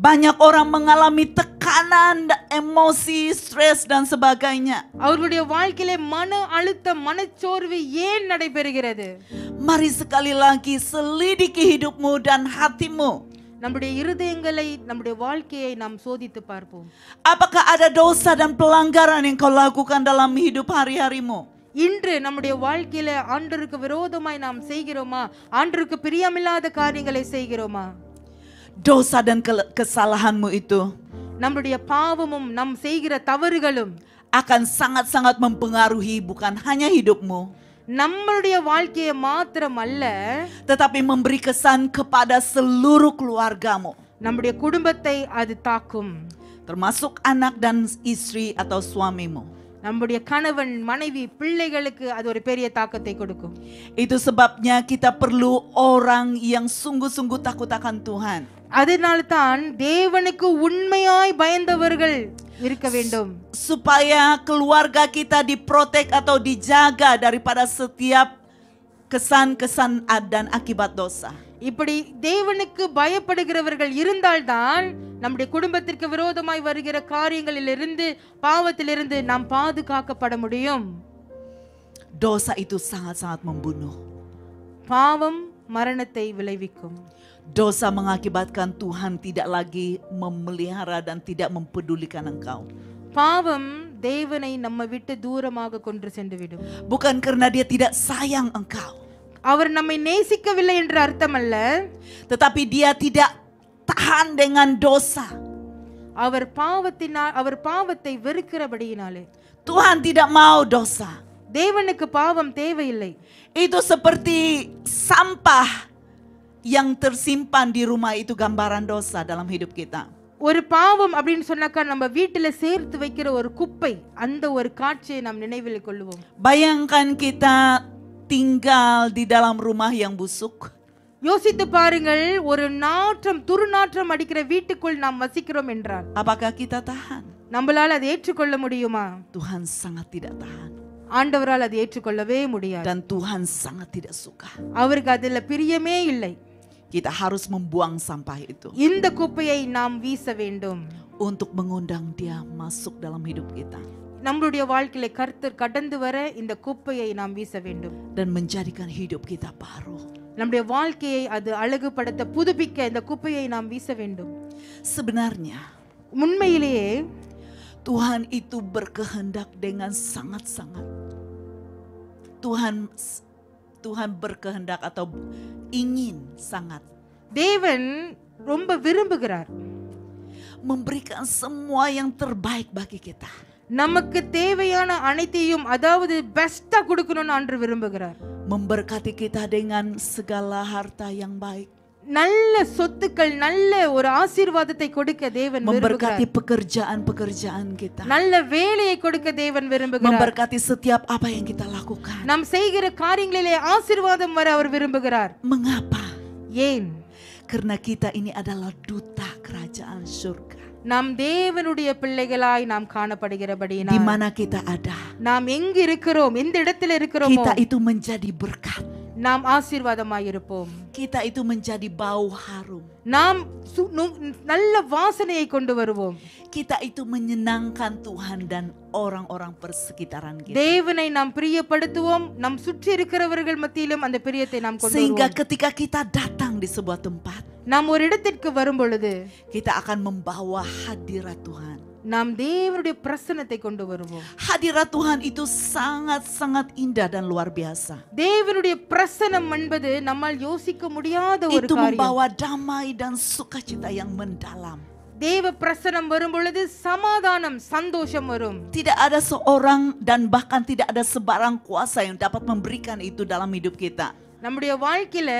Banyak orang mengalami tekanan, emosi, stres dan sebagainya. அவர்களுடைய வாழ்க்கையிலே மன அழுத்தம், மனச்சோர்வு ஏன் நடைபெறுகிறது? Mari sekali lagi selidiki hidupmu dan hatimu. நம்முடைய இருதயங்களை, நம்முடைய வாழ்க்கையை நாம் சோதித்து பார்ப்போம். Apakah ada dosa dan pelanggaran yang kau lakukan dalam hidup hari-harimu? இன்று நம்முடைய வாழ்க்கையில ஆண்டவருக்கு விரோதமாய் நாம் செய்கிறோமா? ஆண்டவருக்கு பிரியமில்லாத காரியங்களை செய்கிறோமா? Dosa dan kesalahanmu itu நம்முடைய பாவமும் நம் செய்கிற தவறுகளும் akan sangat-sangat mempengaruhi bukan hanya hidupmu, நம்மளுடைய வாழ்க்கையை மாத்திரம் அல்ல, tetapi memberi kesan kepada seluruh keluargamu, நம்முடைய குடும்பத்தை அது தாக்கும். termasuk anak dan istri atau suamimu. நம்முடைய கணவன், மனைவி, பிள்ளைகளுக்கு அது ஒரு பெரிய தாக்கத்தை கொடுக்கும். Itu sebabnya kita perlu orang yang sungguh-sungguh takut akan Tuhan. அதனால தான் தேவனுக்கு உண்மையாய் பயந்தவர்கள் இருக்க வேண்டும். Supaya keluarga kita diprotek atau dijaga daripada setiap kesan-kesan dan akibat dosa. இப்படி தேவனுக்கு பயப்படுகிறவர்கள் இருந்தால்தான் நம்முடைய குடும்பத்திற்கு விரோதமாய் வருகிற காரியங்களிலிருந்து, பாவத்திலிருந்து நாம் பாதுகாக்கப்பட முடியும். Dosa itu sangat-sangat membunuh. பாவம் மரணத்தை விளைவிக்கும். Dosa mengakibatkan Tuhan tidak lagi memelihara dan tidak mempedulikan engkau. பாவம் தேவனை நம்ம விட்டு தூரமாக கொண்டு சென்று விடும். Bukan karena dia tidak sayang engkau, அவர் நம்மை நேசிக்கவில்லை என்று அர்த்தம் அல்ல, tetapi dia tidak tahan dengan dosa. அவர் பாவத்தை வெறுக்கிறபடியினாலே. Tuhan tidak mau dosa. தேவனுக்கு பாவம் தேவையில்லை. Itu seperti sampah yang tersimpan di rumah, itu gambaran dosa dalam hidup kita. ஒரு பாவம் அப்படின்னு சொன்னாக்கா நம்ம வீட்டில சேர்த்து வைக்கிற ஒரு குப்பை, அந்த ஒரு காட்சியை நாம் நினைவில் கொள்ளுவோம். Bayangkan kita tinggal di dalam rumah yang busuk. யோசித்து பாருங்கள், ஒரு துர்நாற்றம் அடிக்கிற வீட்டுக்குள் நாம் வசிக்கிறோம் என்றால் Apakah kita tahan? நம்மளால அதை ஏற்றுக்கொள்ள முடியுமா? Tuhan sangat tidak tahan. ஆண்டவரால் அதை ஏற்றுக்கொள்ளவே முடியாது. Dan Tuhan sangat tidak suka. அவருக்கு அதுல பிரியமே இல்லை. Kita harus membuang sampah itu இந்த குப்பையை நாம் வீச வேண்டும். untuk mengundang dia masuk dalam hidup kita நம்மளுடைய வாழ்க்கையில கர்த்தர் கடந்து வர இந்த குப்பையை நாம் வீச வேண்டும். dan menjadikan hidup kita baru. நம்முடைய வாழ்க்கையை அது அழகுபடுத்த, புதுப்பிக்க இந்த குப்பையை நாம் வீச வேண்டும். Sebenarnya உண்மையிலேயே Tuhan itu berkehendak dengan sangat-sangat. Tuhan berkehendak atau ingin sangat தேவன் ரொம்ப விரும்புகிறார் memberikan semua yang terbaik bagi kita. நமக்கு தேவையான அனைத்தையும், அதாவது பெஸ்டா கொடுக்கணும்னு ஆண்டவர் விரும்புகிறார். Memberkati kita dengan segala harta yang baik. நல்ல சொத்துக்கள், நல்ல ஒரு ஆசீர்வாதத்தை கொடுக்க தேவன் விரும்புகிறார். Memberkati pekerjaan-pekerjaan kita. நல்ல வேலையை கொடுக்க தேவன் விரும்புகிறார். Memberkati setiap apa yang kita lakukan. நாம் செய்கிற காரியங்களிலே ஆசீர்வாதம் வர அவர் விரும்புகிறார். Mengapa? ஏன்? Karena kita ini adalah duta kerajaan surga. நாம் தேவனுடைய பிள்ளைகளாய் நாம் காணப்படுகிறபடியினால், Di mana kita ada, நாம் எங்க இருக்கிறோம், எந்த இடத்துல இருக்கிறோமோ, kita itu menjadi berkat. நாம் ஆசீர்வாதமாய் இருப்போம். Kita itu menjadi bau harum. நாம் நல்ல வாசனையை கொண்டு வருவோம். Kita itu menyenangkan Tuhan dan orang-orang persekitaran kita. தேவனை நாம் பிரியப்படுத்துவோம். நம் சுற்றி இருக்கிறவர்கள் மத்தியிலும் அந்த பிரியத்தை நாம் கொண்டு Sehingga வருவோம். ketika kita datang di sebuah tempat, நாம் ஒரு இடத்திற்கு வரும் பொழுது kita akan membawa hadirat Tuhan. நாம் தேவனுடைய பிரசன்னத்தை கொண்டு வருவோம். Hadirat Tuhan itu sangat-sangat indah dan luar biasa. தேவனுடைய பிரசன்னம் என்பது நம்மால் யோசிக்க முடியாத ஒரு Itu காரியம். membawa damai dan sukacita yang mendalam. தேவ பிரசன்னம் வரும் பொழுது சமாதானம், சந்தோஷம் வரும். Tidak ada seorang dan bahkan tidak ada sebarang kuasa yang dapat memberikan itu dalam hidup kita. நம்முடைய வாழ்க்கையில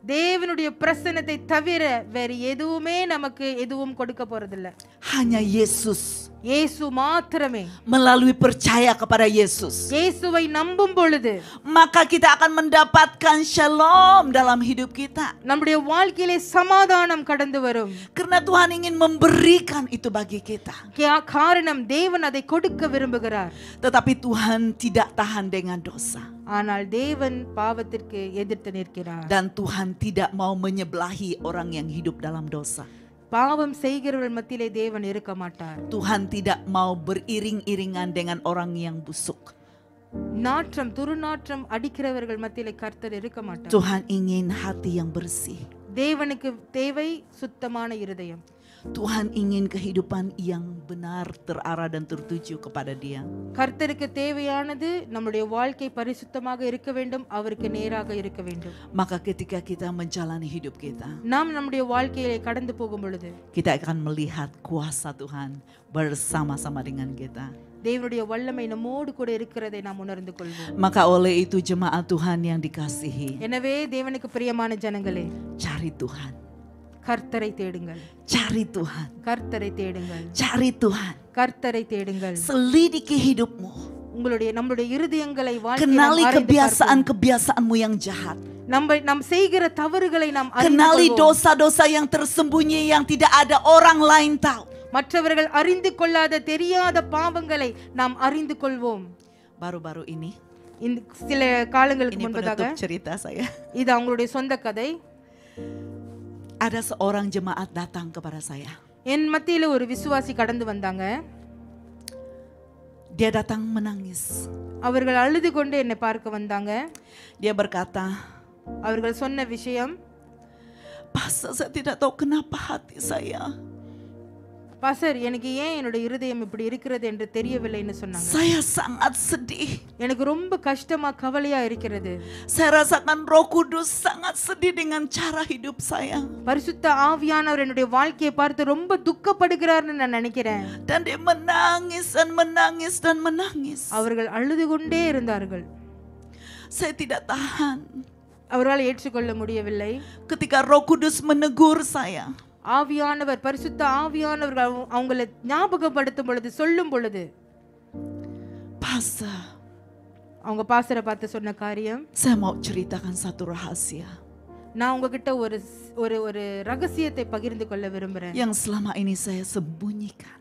தேவனுடைய பிரசன்னத்தை தவிர வேற எதுவுமே நமக்கு எதுவும் கொடுக்க போறதில்ல. Hanya Yesus. இயேசு மாத்திரமே. Melalui percaya kepada Yesus, இயேசுவை நம்பும் பொழுது maka kita akan mendapatkan shalom dalam hidup kita. நம்முடைய வாழ்க்கையிலே சமாதானம் கடந்து வரும். Karena Tuhan ingin memberikan itu bagi kita. காரணம் தேவன் அதை கொடுக்க விரும்புகிறார். Tetapi Tuhan tidak tahan dengan dosa. ஆனால் தேவன் பாவத்திற்கு எதிர்த்து நிற்கிறார். Dan Tuhan tidak mau menyebelahi orang yang hidup dalam dosa. பாவம் செய்கிறவர்கள் மத்தியிலே தேவன் இருக்க மாட்டார். Tuhan tidak mau beriring-iringan dengan orang yang busuk. துர்நாற்றம் அடிக்கிறவர்கள் மத்தியிலே கர்த்தர் இருக்க மாட்டார். Tuhan ingin hati yang bersih. தேவனுக்கு தேவை சுத்தமான இருதயம். Tuhan ingin kehidupan yang benar, terarah dan tertuju kepada Dia. கர்த்தருக்கு தேவையானது நம்முடைய வாழ்க்கை பரிசுத்தமாக இருக்க வேண்டும், அவருக்கு நேராக இருக்க வேண்டும். Maka ketika kita menjalani hidup kita, நாம் நம்முடைய வாழ்க்கையிலே கடந்து போகும் பொழுது kita akan melihat kuasa Tuhan bersama-sama dengan kita. தேவனுடைய வல்லமை நம்மோடு கூட இருக்கிறதை நாம் உணர்ந்து கொள்வோம். Maka oleh itu jemaat Tuhan yang dikasihi, எனவே தேவனுக்கு பிரியமான ஜனங்களே, cari Tuhan. கர்த்தரை தேடுங்கள். Cari Tuhan. கர்த்தரை தேடுங்கள். Cari Tuhan. கர்த்தரை தேடுங்கள். Selidiki hidupmu. நம்முடைய இருதயங்களை Kenali kebiasaan-kebiasaanmu yang jahat. நாம் செய்கிற தவறுகளை நாம் Kenali dosa-dosa yang tersembunyi yang tidak ada orang lain tahu. மற்றவர்கள் அறிந்து கொள்ளாத தெரியாத பாவங்களை நாம் அறிந்து கொள்வோம். Baru-baru ini, இந்த சில காலங்களுக்கு ini முன்பதாக penutup cerita saya. இது அவங்களுடைய சொந்த கதை. Ada seorang jemaat datang kepada saya. என் மத்தியில ஒரு விசுவாசி கடந்து வந்தாங்க. Dia datang menangis. அவர்கள் அழுது கொண்டு என்னை பார்க்க வந்தாங்க. Dia berkata, அவர்கள் சொன்ன விஷயம், Pastor, saya tidak tahu kenapa hati saya. Pastor, எனக்கு ஏன் என்னோட இருதயம் இப்படி இருக்கிறது என்று தெரியவில்லைன்னு சொன்னாங்க. Saya sangat sedih. எனக்கு ரொம்ப கஷ்டமா கவலையா இருக்கிறது. Saya rasakan Roh Kudus sangat sedih dengan cara hidup saya. பரிசுத்த ஆவியானவர் என்னுடைய வாழ்க்கையை பார்த்து ரொம்ப துக்கப்படுகிறார்னு நான் நினைக்கிறேன். Dan dia menangis dan menangis dan menangis. அவர்கள் அழுது கொண்டே இருந்தார்கள். Saya tidak tahan. அவரால் ஏற்றுக்கொள்ள முடியவில்லை. Ketika Roh Kudus menegur saya. ஆவியானவர், பரிசுத்த ஆவியானவர் அவங்களை ஞாபகப்படுத்தும் பொழுது, சொல்லும் பொழுது, Pastor, அவங்க பாஸ்டரை பார்த்து சொன்ன காரியம், saya mau ceritakan satu rahasia. நான் உங்ககிட்ட ஒரு ரகசியத்தை பகிர்ந்து கொள்ள விரும்புறேன். Yang selama ini saya sembunyikan.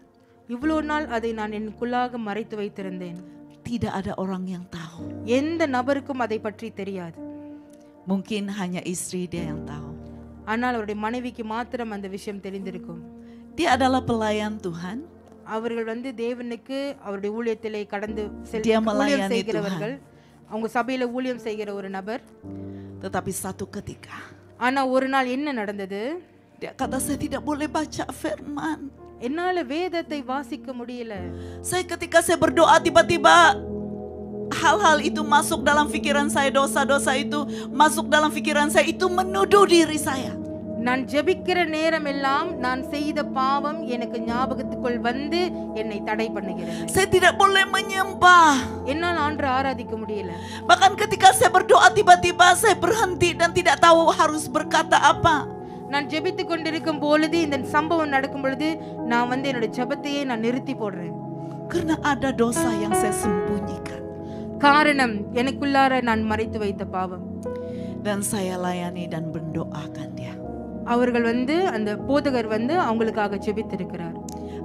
இவ்வளவு நாள் அதை நான் எனக்குள்ளாக மறைத்து வைத்திருந்தேன். Tidak ada orang yang tahu. எந்த நபருக்கும் அதை பற்றி தெரியாது. Mungkin hanya istri dia yang tahu. ஆனால் அவருடைய மனைவிக்கு மாத்திரம் அந்த விஷயம் தெரிந்திருக்கும். Dia adalah pelayan Tuhan. அவர்கள் தேவனுக்கு அவருடைய ஊழியத்திலே கடந்து Dia ஊழியம் melayani செய்கிறவர்கள், அவங்க சபையில ஊழியம் செய்கிற ஒரு நபர். Tetapi satu ketika, ஆனா ஒரு நாள் என்ன நடந்தது? dia kata, saya tidak boleh baca firman. என்னால வேதத்தை வாசிக்க முடியல. Ketika saya berdoa, tiba-tiba hal-hal itu masuk dalam pikiran saya, dosa-dosa itu masuk dalam pikiran saya, itu menuduh diri saya. நான் ஜெபிக்கிற நேரம் எல்லாம் நான் செய்த பாவம் எனக்கு ஞாபகத்துக்குள் வந்து என்னை தடை பண்ணுகிறது. Saya tidak boleh menyembah. என்னால் ஆண்டவரை ஆராதிக்க முடியல. Bahkan ketika saya berdoa, tiba-tiba saya berhenti dan tidak tahu harus berkata apa. நான் ஜெபித்துக் கொண்டிருக்கும் பொழுது, இந்த சம்பவம் நடக்கும் பொழுது, நான் என்னோட ஜெபத்தையே நான் நிறுத்தி போடுறேன். Karena ada dosa yang saya sembunyikan. காரணம், எனக்குள்ளார நான் மறைத்து வைத்த பாவம். Dan saya layani dan mendoakan dia. அவர்கள் அந்த போதகர் அவங்களுக்காக ஜெபித்திருக்கிறார்.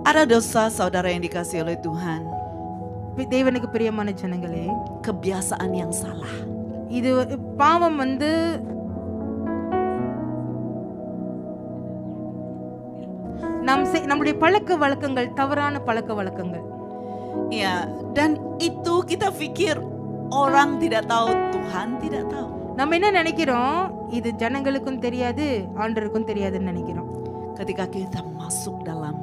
Ada dosa saudara yang dikasihi oleh Tuhan. தேவனுக்கு பிரியமான ஜனங்களே, kebiasaan yang salah. இது பாவம் நம்முடைய பழக்க வழக்கங்கள், தவறான பழக்க வழக்கங்கள். Ya, dan itu kita pikir orang tidak tahu, Tuhan tidak tahu. நம்ம என்ன நினைக்கிறோம், இது ஜனங்களுக்கும் தெரியாது, ஆண்டவருக்கும் தெரியாதுன்னு நினைக்கிறோம். Ketika kita masuk dalam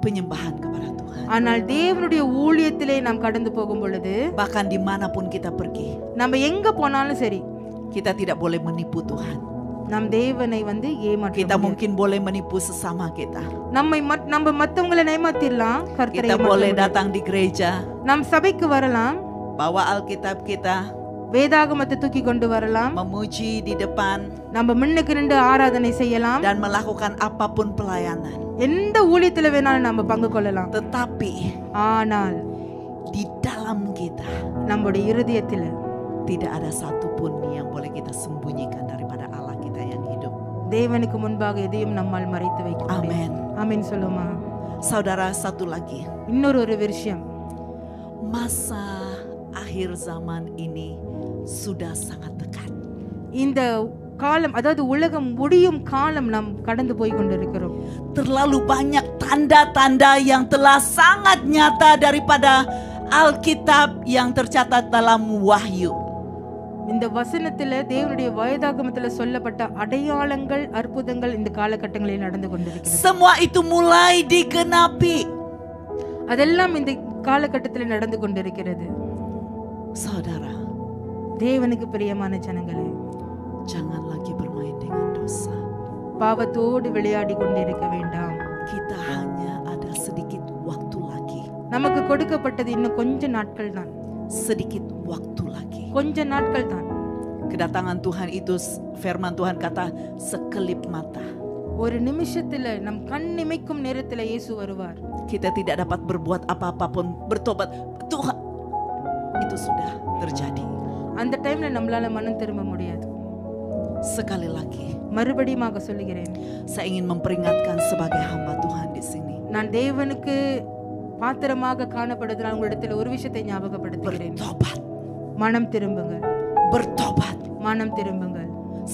penyembahan kepada Tuhan. ஆனால் தேவனுடைய ஊழியத்திலே நாம் கடந்து போகும் பொழுது, bahkan dimanapun kita pergi, நம்ம எங்க போனாலும் சரி, kita tidak boleh menipu Tuhan. நாம் தேவனை ஏமாற்ற Kita mungkin boleh menipu sesama kita. நம்ம மத்தவங்களை ஏமாத்திடலாம், கர்த்தரை Kita boleh datang di gereja, நாம் சபைக்கு வரலாம், bawa Alkitab kita, வேதாகமத்தை தூக்கி கொண்டு வரலாம், memuji di depan, நம்ம முன்னுக்கு நின்று ஆராதனை செய்யலாம், dan melakukan apapun pelayanan. எந்த ஊழியத்துல வேணாலும் நம்ம பங்கு கொள்ளலாம். Tetapi ஆனால் di dalam kita, நம்முடைய இருதயத்துல tidak ada satupun yang boleh kita sembunyikan daripada Allah kita yang hidup. தேவனுக்கு முன்பாக எதையும் நம்மால் மறைத்து வைக்க முடியாது. Amen. ஆமென் சொல்லுமா. Saudara, satu lagi. இன்னொரு விஷயம், masa akhir zaman ini sudah sangat dekat. இந்த காலம், அதாவது உலகம் முடியும் காலம் நாம் கடந்து போய் கொண்டிருக்கிறோம். Terlalu banyak tanda-tanda yang telah sangat nyata daripada Alkitab yang tercatat dalam Wahyu. இந்த வசனத்துல தேவனுடைய வேதாகமத்துல சொல்லப்பட்ட அடையாளங்கள் அற்புதங்கள் இந்த காலகட்டங்களில் நடந்து கொண்டிருக்கிறது. Semua itu mulai digenapi. அதெல்லாம் இந்த காலகட்டத்தில் நடந்து கொண்டிருக்கிறது. Saudara, தேவனுக்கு பிரியமான ஜனங்களே, jangan lagi bermain dengan dosa. பாவத்தோடு விளையாடி கொண்டிருக்க வேண்டாம். Kita hanya ada sedikit waktu lagi. நமக்கு கொடுக்கப்பட்டது இன்னும் கொஞ்ச நாட்கள் தான். Sedikit waktu lagi. கொஞ்ச நாட்கள் தான். Kedatangan Tuhan itu, firman Tuhan kata sekelip mata. ஒரு நிமிஷத்துல நம் கண் இமைக்கும் நேரத்துல இயேசு வருவார். Kita tidak dapat berbuat apa-apa pun, bertobat. Tuhan, itu sudah terjadi. அந்த டைம்ல நம்மளால மனம் திரும்ப முடியாது. Sekali lagi, மறுபடியுமாக சொல்லுகிறேன், saya ingin memperingatkan sebagai hamba Tuhan di sini. நான் தேவனுக்கு பாத்திரமாக காணப்படுவதால் உங்களிடத்தில் ஒரு விஷயத்தை ஞாபகப்படுத்துகிறேன். Bertobat. மனம் திரும்புங்கள். Bertobat. மனம் திரும்புங்கள்.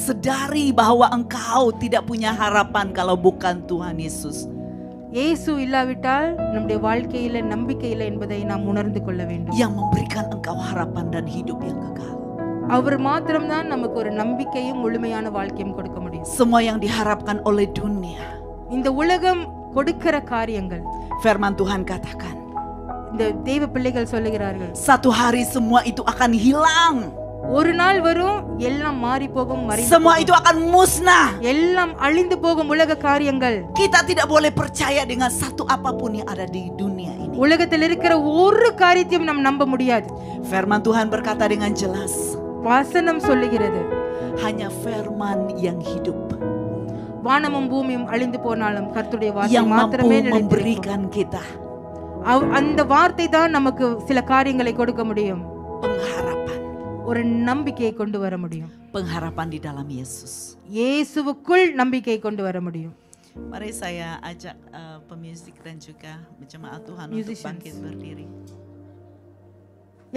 Sedari bahwa engkau tidak punya harapan kalau bukan Tuhan Yesus. இயேசு இல்லாவிட்டால் நம்முடைய வாழ்க்கையில நம்பிக்கை இல்லை என்பதை நாம் உணர்ந்து கொள்ள வேண்டும். Yang memberikan engkau harapan dan hidup yang kekal. அவர் மாத்திரம்தான் நமக்கு ஒரு நம்பிக்கையும் முழுமையான வாழ்க்கையும் கொடுக்க முடியும். Semua yang diharapkan oleh dunia. இந்த உலகம் கொடுக்கிற காரியங்கள், firman Tuhan katakan, இந்த தேவ பிள்ளைகள் சொல்லுகிறார்கள், satu hari semua itu akan hilang. ஒரு நாள் வரும், எல்லாம் மாறி போகும், மறைந்து Semua போகும். itu akan musnah. எல்லாம் அழிந்து போகும் உலக காரியங்கள். Kita tidak boleh percaya dengan satu apapun yang ada di dunia ini. உலகத்தில் இருக்கிற ஒரு காரியத்தையும் நாம் நம்ப முடியாது. Firman Tuhan berkata dengan jelas, வசனம் சொல்லுகிறது, hanya firman yang hidup, வானமும் பூமியும் அழிந்து போனாலும் கர்த்தருடைய வார்த்தை yang mampu மாத்திரமே நிலைத்திருக்கும். memberikan kita அந்த வார்த்தை தான் நமக்கு சில காரியங்களை கொடுக்க முடியும். pengharapan. ஒரு நம்பிக்கையை கொண்டு வர முடியும். Pengharapan di dalam Yesus. இயேசுவுக்குள் நம்பிக்கை கொண்டு வர முடியும். Mari saya ajak pemusik dan juga jemaat Tuhan untuk bangkit berdiri.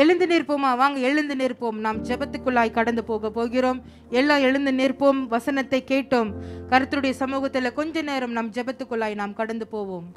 எழுந்து நிற்போமா? வாங்க எழுந்து நிற்போம். நாம் ஜெபத்துக்குள்ளாய் கடந்து போக போகிறோம். எல்லாம் எழுந்து நிற்போம். வசனத்தை கேட்டோம். கர்த்தருடைய சமூகத்துல கொஞ்ச நேரம் நாம் ஜெபத்துக்குள்ளாய் நாம் கடந்து போவோம்.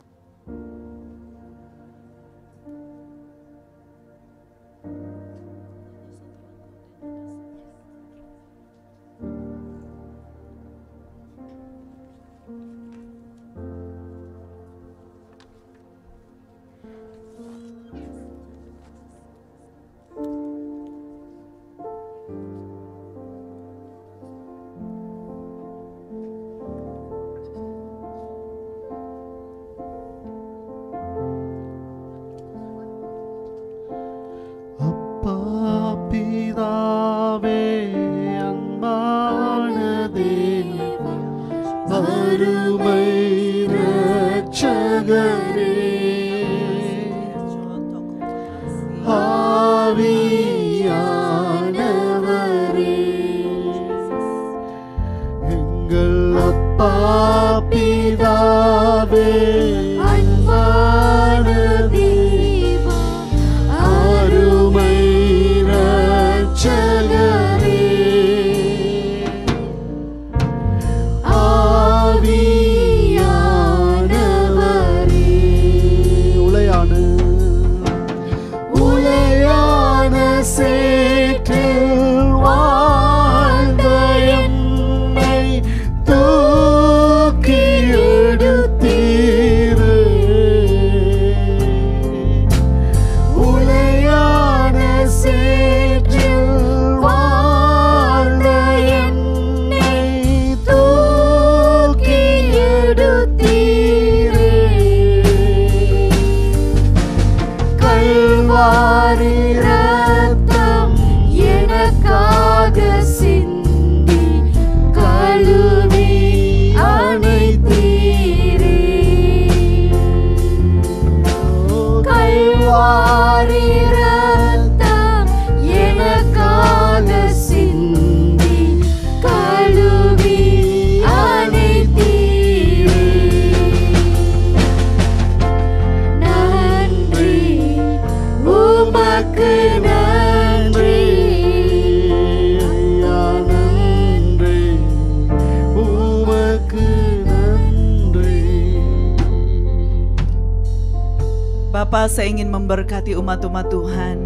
Bapa, saya ingin memberkati umat-umat Tuhan.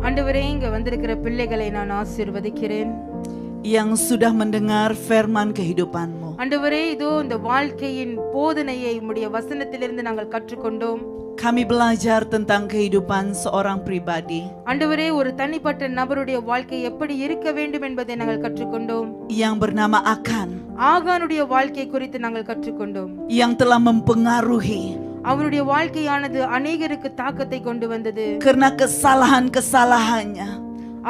ஆண்டவரே இங்க வந்திருக்கிற பிள்ளைகளை நான் ஆசீர்வதிக்கிறேன். yang sudah mendengar firman kehidupan-Mu. ஆண்டவரே இதோ இந்த வாழ்க்கையின் போதனையை உம்முடைய வசனத்திலிருந்து நாங்கள் கற்றுக்கொண்டோம். Kami belajar tentang kehidupan seorang pribadi. ஆண்டவரே ஒரு தனிப்பட்ட நபருடைய வாழ்க்கை எப்படி இருக்க வேண்டும் என்பதை நாங்கள் கற்றுக்கொண்டோம். Yang bernama Akan. ஆகானுடைய வாழ்க்கை குறித்து நாங்கள் கற்றுக்கொண்டோம். Yang telah mempengaruhi. அவனுடைய வாழ்க்கையானது அநேகருக்கு தாக்கத்தை கொண்டு வந்தது. Karena kesalahan-kesalahannya.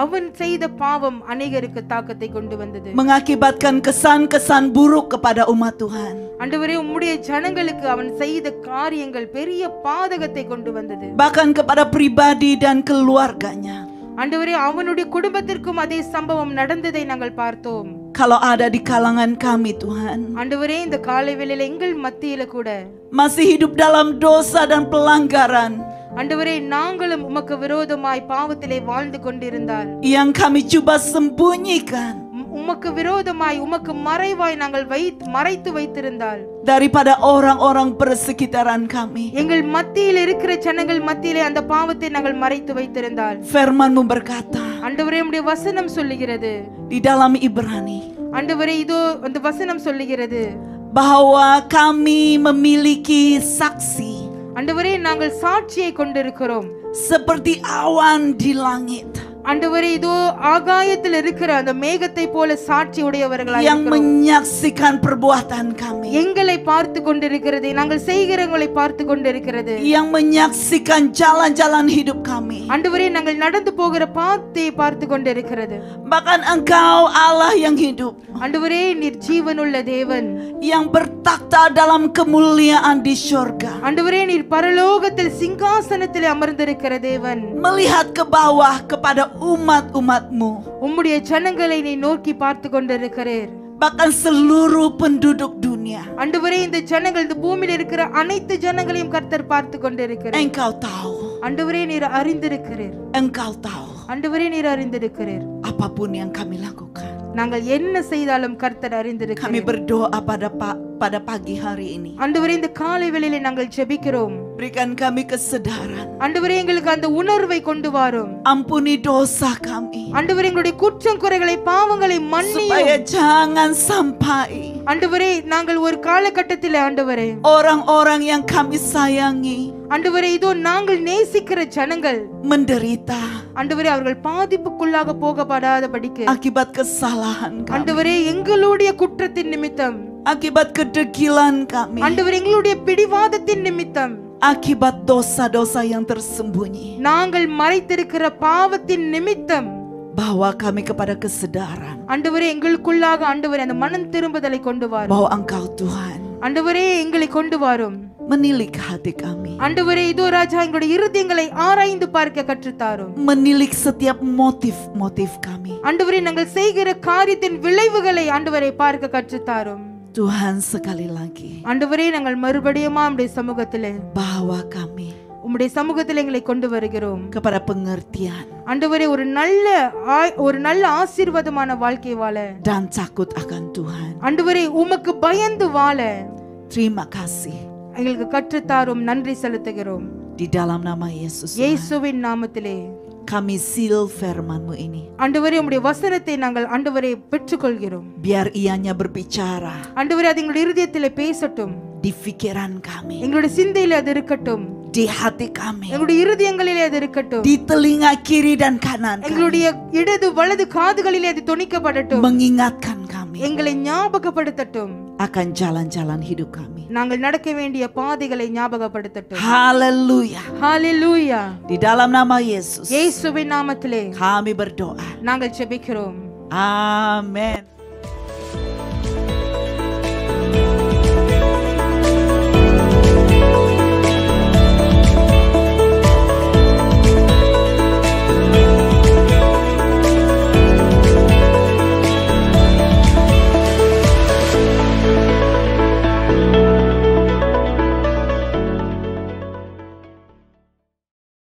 அவன் செய்த பாவம் அநேகருக்கு தாக்கத்தை கொண்டு வந்தது. Mengakibatkan kesan-kesan buruk kepada umat Tuhan. ஆண்டவரே உம்முடைய ஜனங்களுக்கு அவன் செய்த காரியங்கள் பெரிய பாதகத்தை கொண்டு வந்தது. Bahkan kepada pribadi dan keluarganya. ஆண்டவரே அவனுடைய குடும்பத்திற்கும் அதே சம்பவம் நடந்ததை நாங்கள் பார்த்தோம். Kalau ada di kalangan kami Tuhan, ஆண்டவரே இந்த காலை வேளையில எங்கள் மத்தியில கூட masih hidup dalam dosa dan pelanggaran, ஆண்டவரே நாங்களும் உமக்கு விரோதமாய் பாவத்திலே வாழ்ந்து கொண்டிருந்தால், yang kami coba sembunyikan, உமக்கு விரோதமாய் உமக்கு மறைவாய் நாங்கள் மறைத்து வைத்திருந்தால், daripada orang-orang persekitaran kami, எங்கள் மத்தியில் இருக்கிற ஜனங்கள் மத்தியிலே அந்த பாவத்தை நாங்கள் மறைத்து வைத்திருந்தால், firman-Mu berkata, ஆண்டவரே உம்முடைய வசனம் சொல்லுகிறது, di dalam Ibrani, ஆண்டவரே இதோ அந்த வசனம் சொல்லுகிறது, bahwa kami memiliki saksi, ஆண்டவரே நாங்கள் சாட்சியை கொண்டிருக்கிறோம், seperti awan di langit, ஆண்டவரே இதோ ஆகாயத்தில் இருக்கிற அந்த மேகத்தை போல சாட்சி உடையவர்களாய் yang இருக்கிறோம். menyaksikan perbuatan kami, எங்களை பார்த்து கொண்டிருக்கிறது, நாங்கள் செய்கிறவங்களை பார்த்து கொண்டிருக்கிறது, yang menyaksikan jalan-jalan hidup kami. ஆண்டவரே நாங்கள் நடந்து போகிற பாதையை பார்த்து கொண்டிருக்கிறது. Bahkan Engkau Allah yang hidup, ஆண்டவரே நீர் ஜீவனுள்ள தேவன், yang bertakhta dalam kemuliaan di surga, ஆண்டவரே நீர் பரலோகத்தில் சிங்காசனத்தில் அமர்ந்திருக்கிற தேவன், melihat ke bawah kepada umat-umat-Mu, உம்முடைய ஜனங்களை நீ நோக்கி பார்த்து கொண்டிருக்கிறீர். bahkan seluruh penduduk dunia. ஆண்டவரே இந்த ஜனங்கள், இந்த பூமியில் இருக்கிற அனைத்து ஜனங்களையும் கர்த்தர் பார்த்து கொண்டிருக்கிறார். Engkau tahu, ஆண்டவரே நீர் அறிந்திருக்கிறீர், Engkau tahu ஆண்டவரே நீர் அறிந்திருக்கிறீர். apapun yang kami lakukan. நாங்கள் என்ன செய்தாலும் கர்த்தர் Kami அறிந்திருக்கிறார். berdoa pada pagi hari ini. ஆண்டவரே இந்த காலை வேளையிலே நாங்கள் ஜெபிக்கிறோம். Berikan kami kesadaran. ஆண்டவரே எங்களுக்கு அந்த உணர்வை கொண்டு வாரும். Ampuni dosa kami, ஆண்டவரே எங்களுடைய குற்றம் குறைகளை பாவங்களை supaya மன்னியும். jangan sampai ஆண்டவரே நாங்கள் ஒரு காலகட்டத்தில் ஆண்டவரே orang-orang yang kami sayangi ஆண்டவரே இதோ நாங்கள் நேசிக்கிற ஜனங்கள் menderita ஆண்டவரே அவர்கள் பாதிப்புக்குள்ளாக போகப்படாதபடிக்கு akibat kesalahan kami, ஆண்டவரே எங்களுடைய குற்றத்தின் நிமித்தம், akibat kedegilan kami, ஆண்டவரே எங்களுடைய பிடிவாதத்தின் நிமித்தம், akibat dosa-dosa yang tersembunyi, நாங்கள் மறைத்திருக்கிற பாவத்தின் நிமித்தம், bawa kami kepada kesadaran ஆண்டவரே எங்களுக்குள்ளாக ஆண்டவரே அந்த மனம் திரும்புதலை கொண்டு வாரும். bahwa Engkau Tuhan ஆண்டவரே எங்களை கொண்டு வாரும். menilik hati kami, ஆண்டவரே இதோ ராஜா எங்களுடைய இருதயங்களை ஆராய்ந்து பார்க்க கற்றுத்தாரும். menilik setiap motif-motif kami. ஆண்டவரே நாங்கள் செய்கிற காரியத்தின் விளைவுகளை ஆண்டவரை பார்க்க கற்றுத்தாரும். Tuhan sekali lagi ஆண்டவரே நாங்கள் மறுபடியும் உம்முடைய சமூகத்திலே bawa kami உம்முடைய சமூகத்தில் எங்களை கொண்டு வருகிறோம். kepada pengertian ஆண்டவரே ஒரு நல்ல ஆசீர்வாதமான வாழ்க்கை வாழ, dan takut akan Tuhan. ஆண்டவரே உமக்கு பயந்து வாழ Terima kasih எங்களுக்கு கற்றுத்தாரும். நன்றி செலுத்துகிறோம். di dalam nama Yesus. Tuhan. இயேசுவின் நாமத்திலே Kami seal firman-Mu ini. ஆண்டவரே உம்முடைய வசனத்தை நாங்கள் ஆண்டவரே பெற்றுக்கொள்கிறோம். Biar ianya berbicara ஆண்டவரே அது எங்களுடைய இருதயத்திலே பேசட்டும், di pikiran kami, எங்களுடைய சிந்தையிலே அது இருக்கட்டும், di hati kami, எங்களுடைய இருதயங்களிலே அது இருக்கட்டும், di telinga kiri dan kanan kami, எங்களுடைய இடது வலது காதுகளிலே அது தொனிக்கப்படட்டும், mengingatkan kami எங்களை ஞாபகப்படுத்தட்டும், akan jalan-jalan hidup kami. நாங்கள் நடக்க வேண்டிய பாதைகளை ஞாபகப்படுத்தட்டும். Haleluya. ஹalleluya. Di dalam nama Yesus இயேசுவின் நாமத்திலே kami berdoa. நாங்கள் ஜெபிக்கிறோம். Amin.